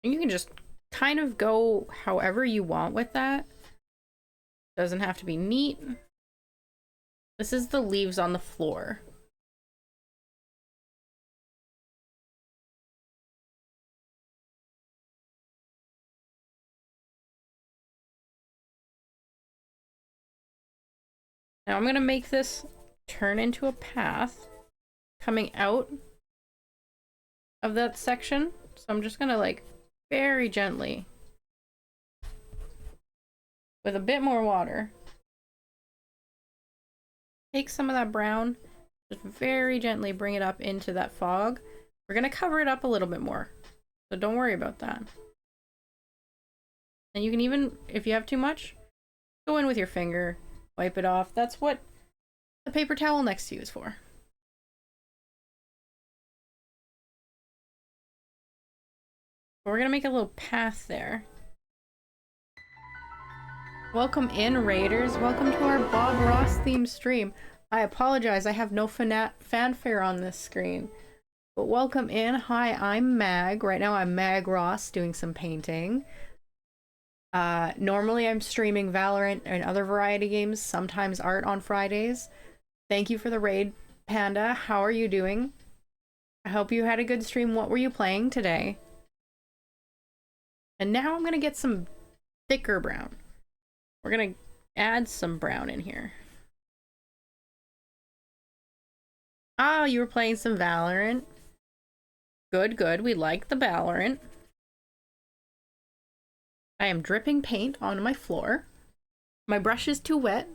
And you can just kind of go however you want with that. Doesn't have to be neat. This is the leaves on the floor. Now I'm gonna make this turn into a path coming out of that section. So I'm just gonna, like, very gently, with a bit more water, take some of that brown, just very gently bring it up into that fog. We're gonna cover it up a little bit more, so don't worry about that. And you can even, if you have too much, go in with your finger, wipe it off. That's what the paper towel next to you is for. We're gonna make a little path there. Welcome in, Raiders. Welcome to our Bob Ross themed stream. I apologize, I have no fanfare on this screen. But welcome in. Hi, I'm Mag. Right now I'm Mag Ross doing some painting. Normally I'm streaming Valorant and other variety games, sometimes art on Fridays. Thank you for the raid, Panda. How are you doing? I hope you had a good stream. What were you playing today? And now I'm gonna get some thicker brown. We're gonna add some brown in here. Oh, you were playing some Valorant. Good, good. We like the Valorant. I am dripping paint onto my floor. My brush is too wet.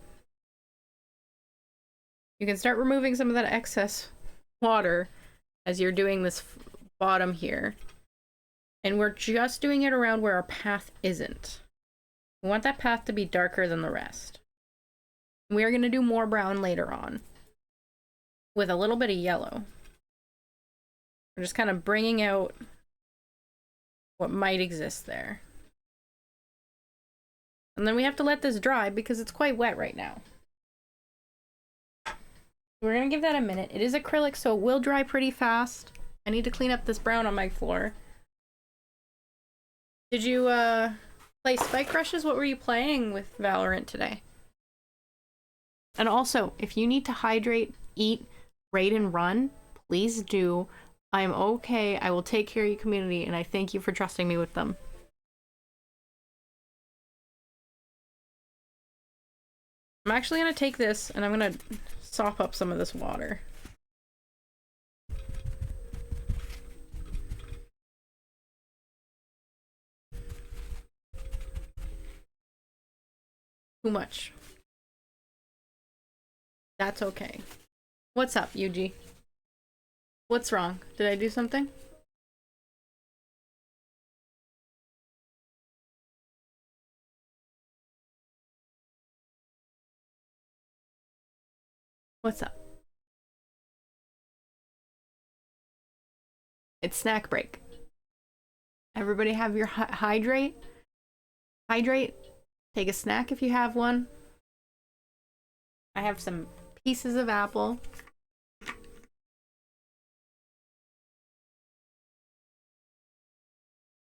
You can start removing some of that excess water as you're doing this bottom here. And we're just doing it around where our path isn't. We want that path to be darker than the rest. We are going to do more brown later on with a little bit of yellow. We're just kind of bringing out what might exist there. And then we have to let this dry because it's quite wet right now. We're going to give that a minute. It is acrylic, so it will dry pretty fast. I need to clean up this brown on my floor. Did you play Spike Rushes? What were you playing with Valorant today? And also, if you need to hydrate, eat, raid, and run, please do. I'm okay. I will take care of your community, and I thank you for trusting me with them. I'm actually going to take this, and I'm going to sop up some of this water. Too much. That's okay. What's up, Yuji? What's wrong? Did I do something? What's up? It's snack break. Everybody have your hydrate. Hydrate. Take a snack if you have one. I have some pieces of apple.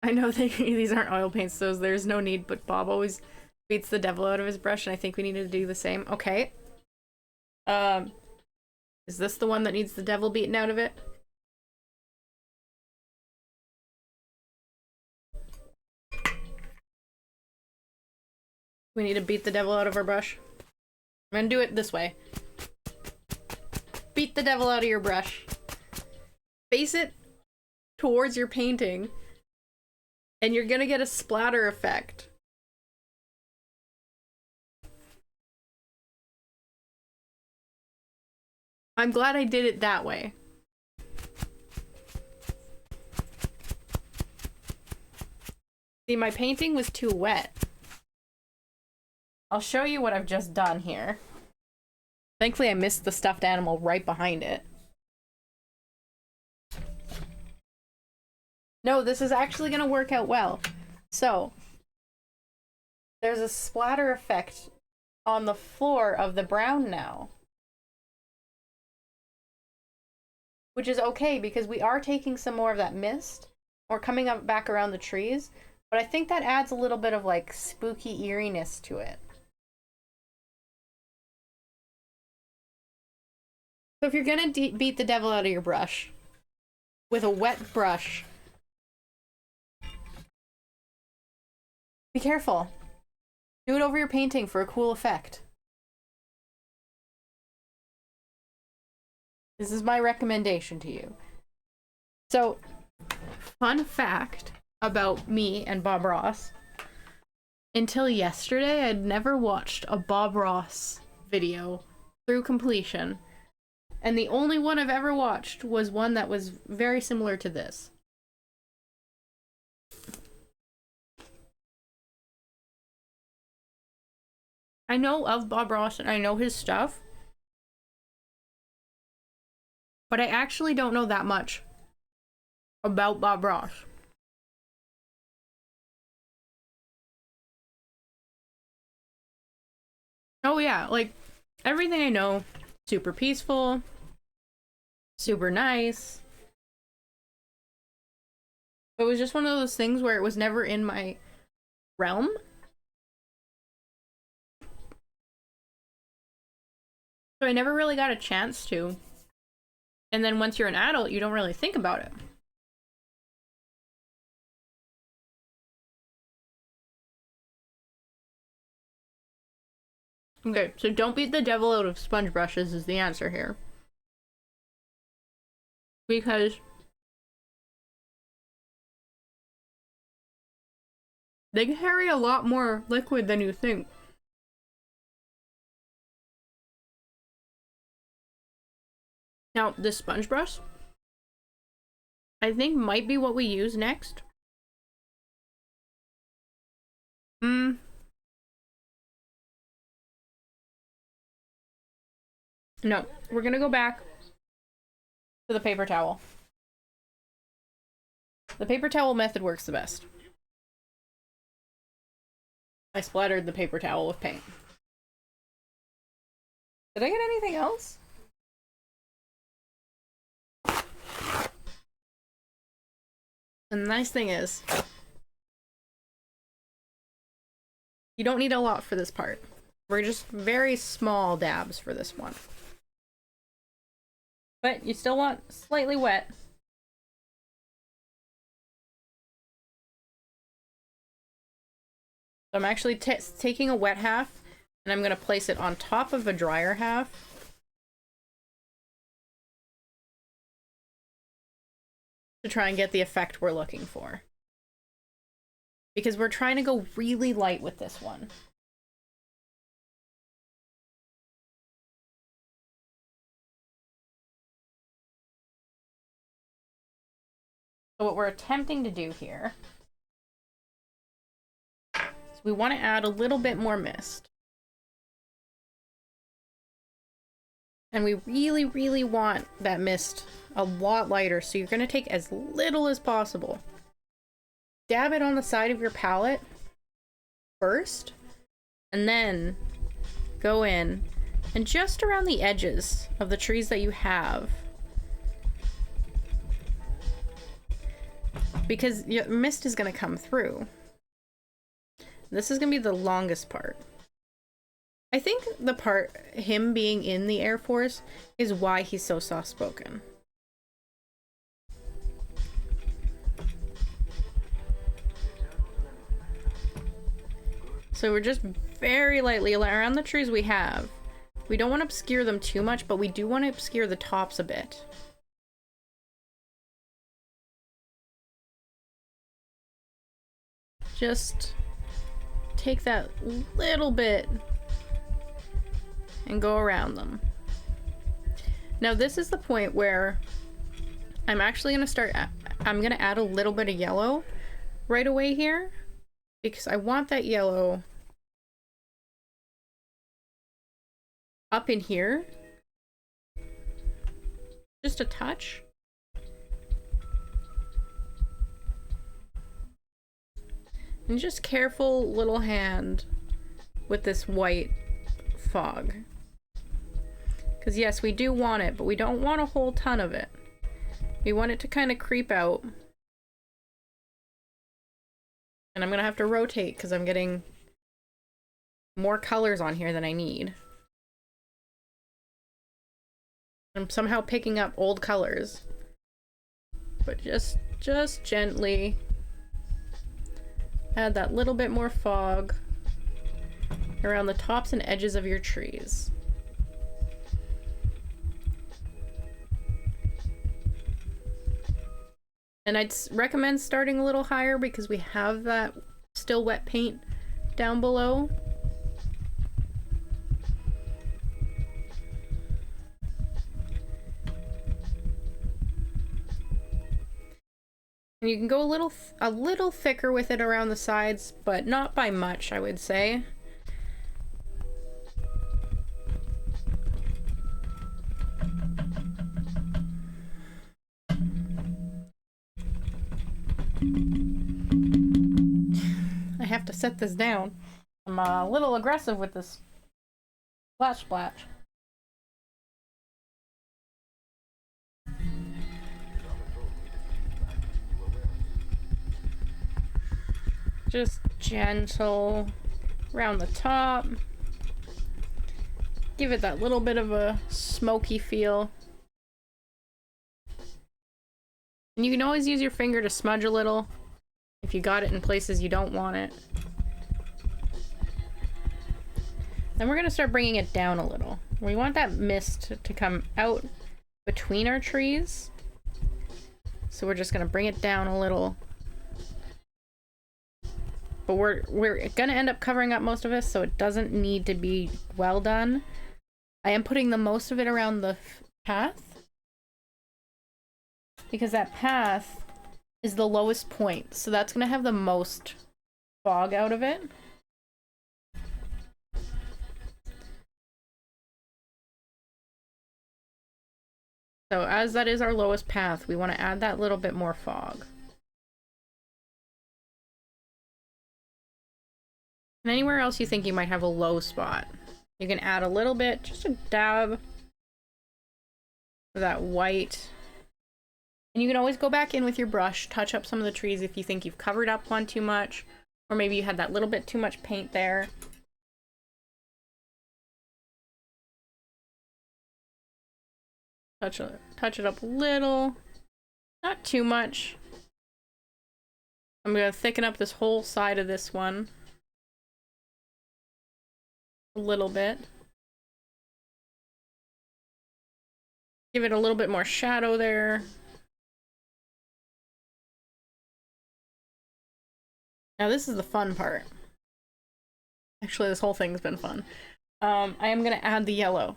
I know these aren't oil paints, so there's no need, but Bob always beats the devil out of his brush, and I think we need to do the same. Okay. Is this the one that needs the devil beaten out of it? We need to beat the devil out of our brush. I'm gonna do it this way. Beat the devil out of your brush. Face it towards your painting, and you're gonna get a splatter effect. I'm glad I did it that way. See, my painting was too wet. I'll show you what I've just done here. Thankfully, I missed the stuffed animal right behind it. No, this is actually gonna work out well. So, there's a splatter effect on the floor of the brown now. Which is okay, because we are taking some more of that mist. We're coming up back around the trees. But I think that adds a little bit of, like, spooky eeriness to it. So if you're gonna beat the devil out of your brush with a wet brush, be careful. Do it over your painting for a cool effect. This is my recommendation to you. So, fun fact about me and Bob Ross. Until yesterday, I'd never watched a Bob Ross video through completion. And the only one I've ever watched was one that was very similar to this. I know of Bob Ross and I know his stuff, but I actually don't know that much about Bob Ross. Oh yeah, like, everything I know, super peaceful, super nice. It was just one of those things where it was never in my realm. So I never really got a chance to. And then once you're an adult, you don't really think about it. Okay, so don't beat the devil out of sponge brushes is the answer here. Because they carry a lot more liquid than you think. Now, this sponge brush, I think might be what we use next. No, we're gonna go back to the paper towel. The paper towel method works the best. I splattered the paper towel with paint. Did I get anything else? And the nice thing is, you don't need a lot for this part. We're just very small dabs for this one. But you still want slightly wet. So I'm actually taking a wet half, and I'm going to place it on top of a drier half. To try and get the effect we're looking for. Because we're trying to go really light with this one. So what we're attempting to do here is we want to add a little bit more mist. And we really, really want that mist a lot lighter, so you're going to take as little as possible. Dab it on the side of your palette first, and then go in and just around the edges of the trees that you have. Because your mist is going to come through. This is going to be the longest part. I think the part, him being in the Air Force, is why he's so soft-spoken. So we're just very lightly around the trees we have. We don't want to obscure them too much, but we do want to obscure the tops a bit. Just take that little bit and go around them. Now this is the point where I'm actually going to start, I'm going to add a little bit of yellow right away here, because I want that yellow up in here, just a touch. And just careful little hand with this white fog. Because yes, we do want it, but we don't want a whole ton of it. We want it to kind of creep out. And I'm gonna have to rotate because I'm getting more colors on here than I need. I'm somehow picking up old colors. But just gently add that little bit more fog around the tops and edges of your trees. And I'd recommend starting a little higher because we have that still wet paint down below. And you can go a little thicker with it around the sides, but not by much, I would say. I have to set this down. I'm a little aggressive with this splash splash. Just gentle around the top. Give it that little bit of a smoky feel. And you can always use your finger to smudge a little if you got it in places you don't want it. Then we're gonna start bringing it down a little. We want that mist to come out between our trees. So we're just gonna bring it down a little. But we're gonna end up covering up most of this, so it doesn't need to be well done. I am putting the most of it around the path, because that path is the lowest point, so that's gonna have the most fog out of it. So as that is our lowest path, we want to add that little bit more fog. And anywhere else you think you might have a low spot, you can add a little bit, just a dab of that white. And you can always go back in with your brush, touch up some of the trees if you think you've covered up one too much, or maybe you had that little bit too much paint there. Touch it up a little, not too much. I'm gonna thicken up this whole side of this one a little bit. Give it a little bit more shadow there. Now this is the fun part. Actually, this whole thing's been fun. I am gonna add the yellow.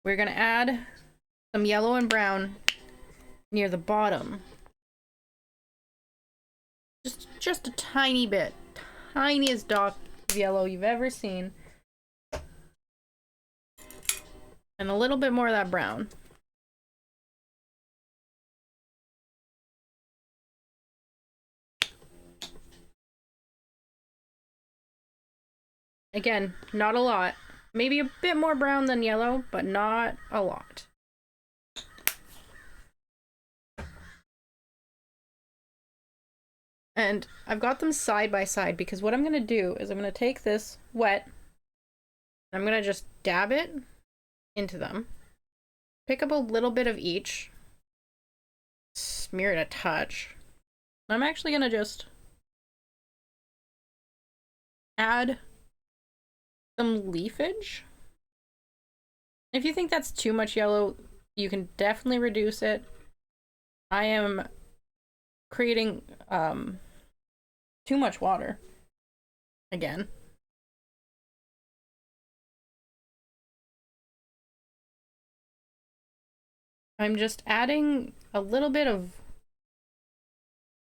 We're gonna add some yellow and brown near the bottom. Just a tiny bit. Tiniest dot of yellow you've ever seen. And a little bit more of that brown. Again, not a lot. Maybe a bit more brown than yellow, but not a lot. And I've got them side by side because what I'm going to do is I'm going to take this wet, and I'm going to just dab it into them. Pick up a little bit of each. Smear it a touch. I'm actually going to just add some leafage. If you think that's too much yellow, you can definitely reduce it. I am creating too much water again. I'm just adding a little bit of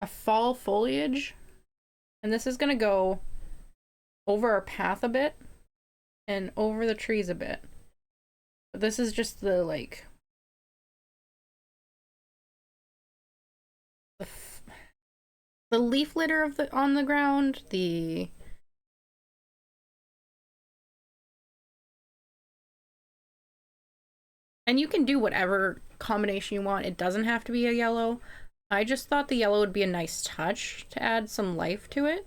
a fall foliage, and this is gonna go over our path a bit and over the trees a bit. But this is just the like the leaf litter of the on the ground, and you can do whatever combination you want. It doesn't have to be a yellow. I just thought the yellow would be a nice touch to add some life to it.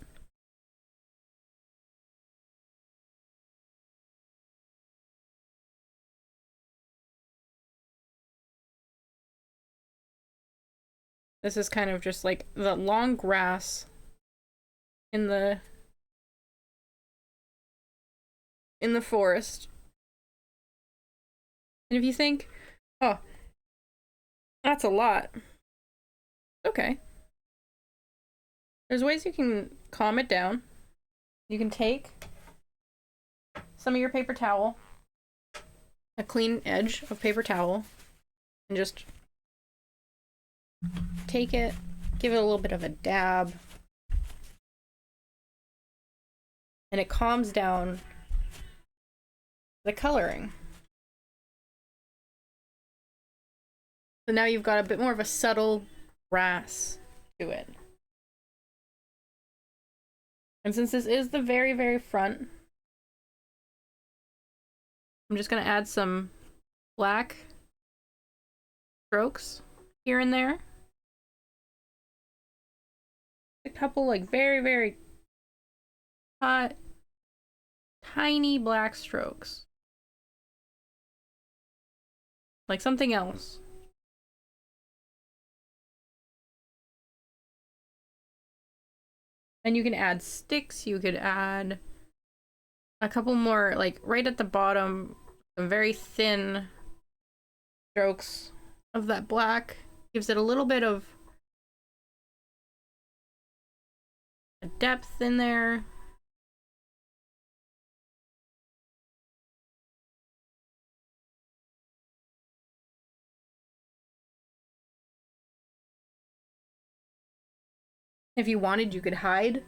This is kind of just like the long grass in the forest. And if you think, oh, that's a lot. Okay. There's ways you can calm it down. You can take some of your paper towel, a clean edge of paper towel, and just take it, give it a little bit of a dab, and it calms down the coloring. So now you've got a bit more of a subtle grass to it. And since this is the very, very front, I'm just gonna add some black strokes here and there. A couple like very, very hot, tiny black strokes. Like something else. And you can add sticks, you could add a couple more, like right at the bottom, some very thin strokes of that black. Gives it a little bit of a depth in there. If you wanted, you could hide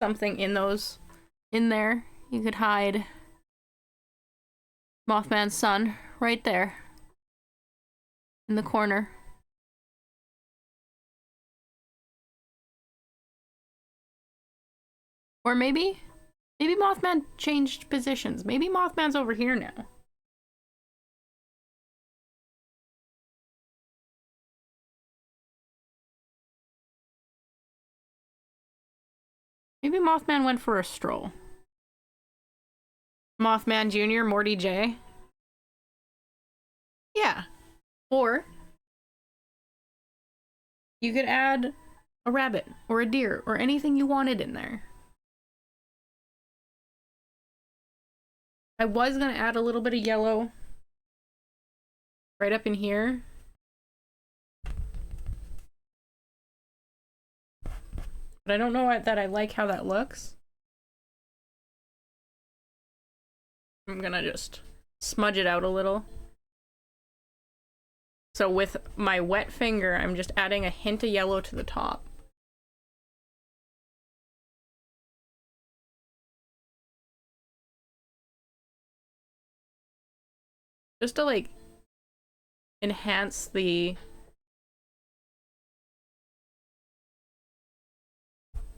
something in those, in there. You could hide Mothman's son right there in the corner. Or maybe Mothman changed positions. Maybe Mothman's over here now. Maybe Mothman went for a stroll. Mothman Jr., Morty J. Yeah. Or you could add a rabbit or a deer or anything you wanted in there. I was gonna add a little bit of yellow right up in here. But I don't know that I like how that looks. I'm gonna just smudge it out a little. So with my wet finger, I'm just adding a hint of yellow to the top. Just to like enhance the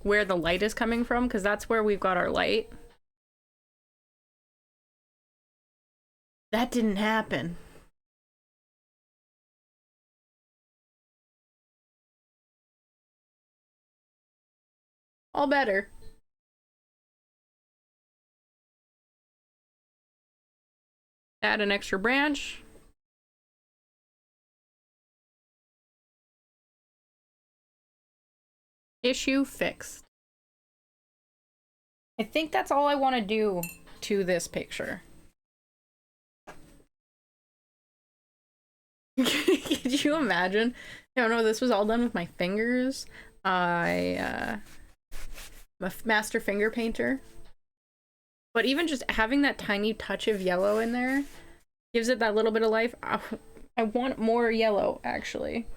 where the light is coming from, because that's where we've got our light. That didn't happen. All better. Add an extra branch. Issue fixed. I think that's all I want to do to this picture. Could you imagine? I don't know, this was all done with my fingers. I'm a master finger painter. But even just having that tiny touch of yellow in there gives it that little bit of life. I want more yellow, actually.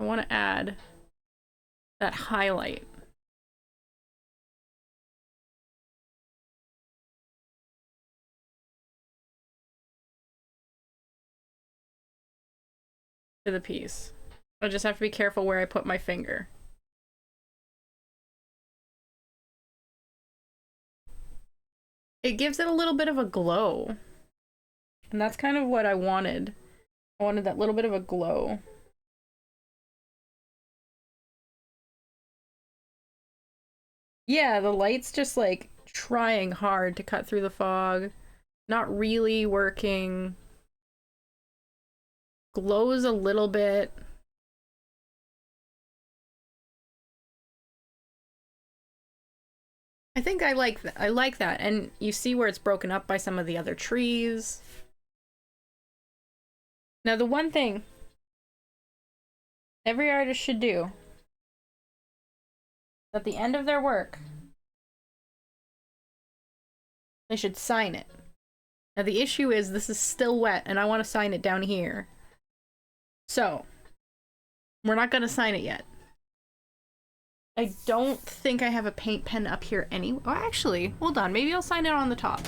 I want to add that highlight. To the piece. I just have to be careful where I put my finger. It gives it a little bit of a glow. And that's kind of what I wanted. I wanted that little bit of a glow. Yeah, the light's just like trying hard to cut through the fog. Not really working. Glows a little bit. I think I like that. I like that. And you see where it's broken up by some of the other trees. Now, the one thing every artist should do at the end of their work, they should sign it. Now, the issue is this is still wet and I want to sign it down here. So, we're not going to sign it yet. I don't think I have a paint pen up here anyway. Oh, actually, hold on. Maybe I'll sign it on the top.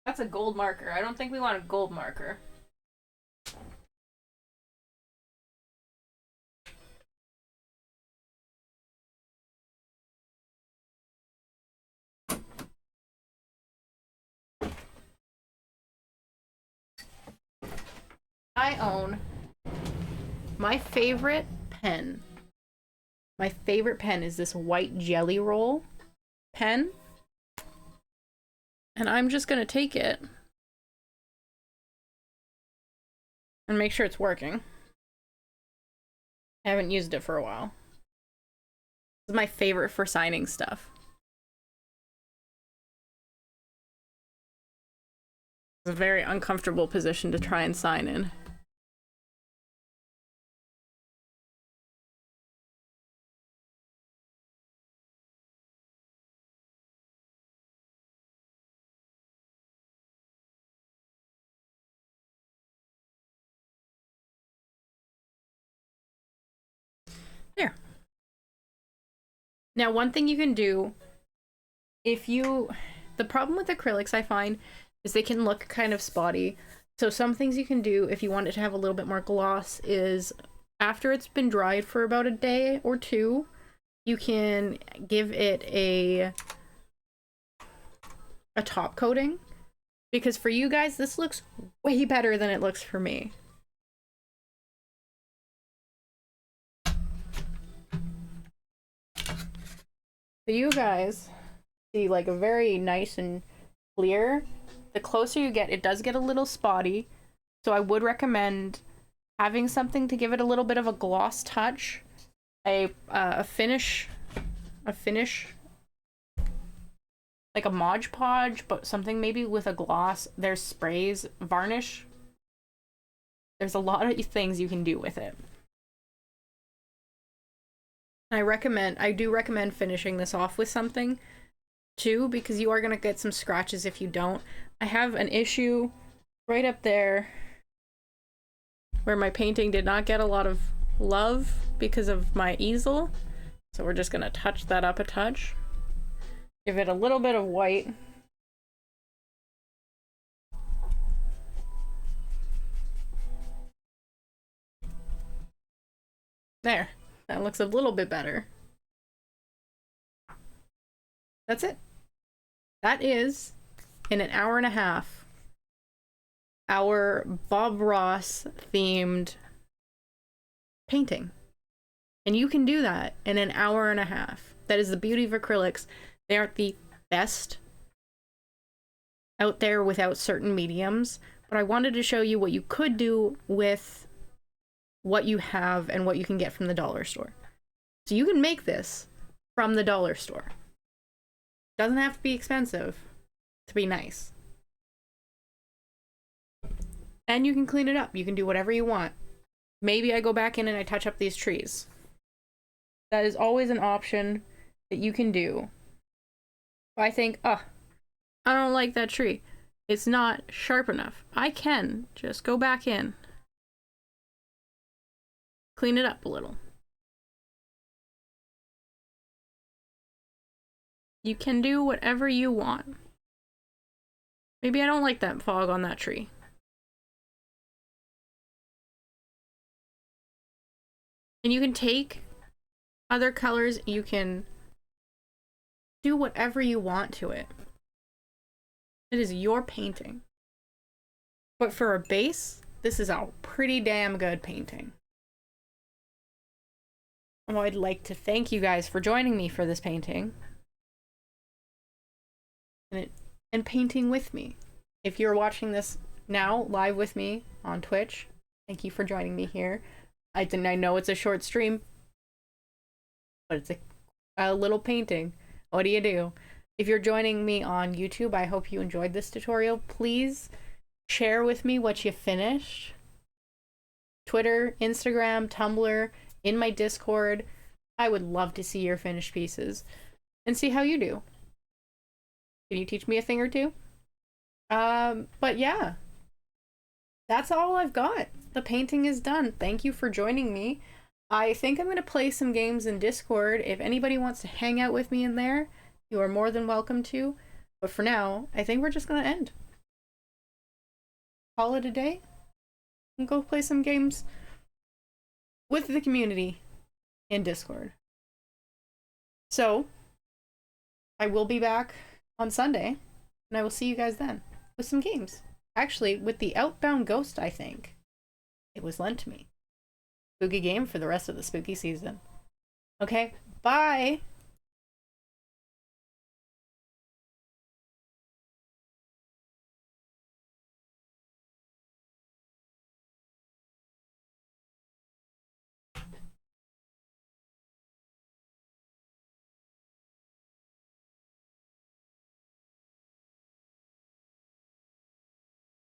That's a gold marker. I don't think we want a gold marker. I own my favorite pen. My favorite pen is this white Jelly Roll pen. And I'm just gonna take it and make sure it's working. I haven't used it for a while. This is my favorite for signing stuff. It's a very uncomfortable position to try and sign in. There. Now, one thing you can do, the problem with acrylics I find is they can look kind of spotty. So some things you can do if you want it to have a little bit more gloss is after it's been dried for about a day or two, you can give it a top coating. Because for you guys, this looks way better than it looks for me. So you guys see like a very nice and clear. The closer you get, it does get a little spotty. So I would recommend having something to give it a little bit of a gloss touch. A finish, like a Mod Podge, but something maybe with a gloss. There's sprays, varnish. There's a lot of things you can do with it. I do recommend finishing this off with something too, because you are going to get some scratches if you don't. I have an issue right up there where my painting did not get a lot of love because of my easel. So we're just going to touch that up a touch. Give it a little bit of white. There. That looks a little bit better. That's it. That is, in an hour and a half, our Bob Ross themed painting. And you can do that in an hour and a half. That is the beauty of acrylics. They aren't the best out there without certain mediums, but I wanted to show you what you could do with what you have and what you can get from the dollar store. So you can make this from the dollar store. Doesn't have to be expensive to be nice. And you can clean it up. You can do whatever you want. Maybe I go back in and I touch up these trees. That is always an option that you can do. If I think, oh, I don't like that tree. It's not sharp enough. I can just go back in. Clean it up a little. You can do whatever you want. Maybe I don't like that fog on that tree. And you can take other colors, you can do whatever you want to it. It is your painting. But for a base, this is a pretty damn good painting. Well, I'd like to thank you guys for joining me for this painting. And painting with me. If you're watching this now live with me on Twitch, thank you for joining me here. I know it's a short stream, but it's a little painting. What do you do? If you're joining me on YouTube, I hope you enjoyed this tutorial. Please share with me what you finished. Twitter, Instagram, Tumblr, in my Discord. I would love to see your finished pieces and see how you do. Can you teach me a thing or two? But yeah, that's all I've got. The painting is done. Thank you for joining me. I think I'm going to play some games in Discord. If anybody wants to hang out with me in there, you are more than welcome to. But for now, I think we're just going to end. Call it a day. And go play some games with the community in Discord. So, I will be back on Sunday, and I will see you guys then with some games. Actually, with the Outbound Ghost, I think. It was lent to me. Spooky game for the rest of the spooky season. Okay, bye!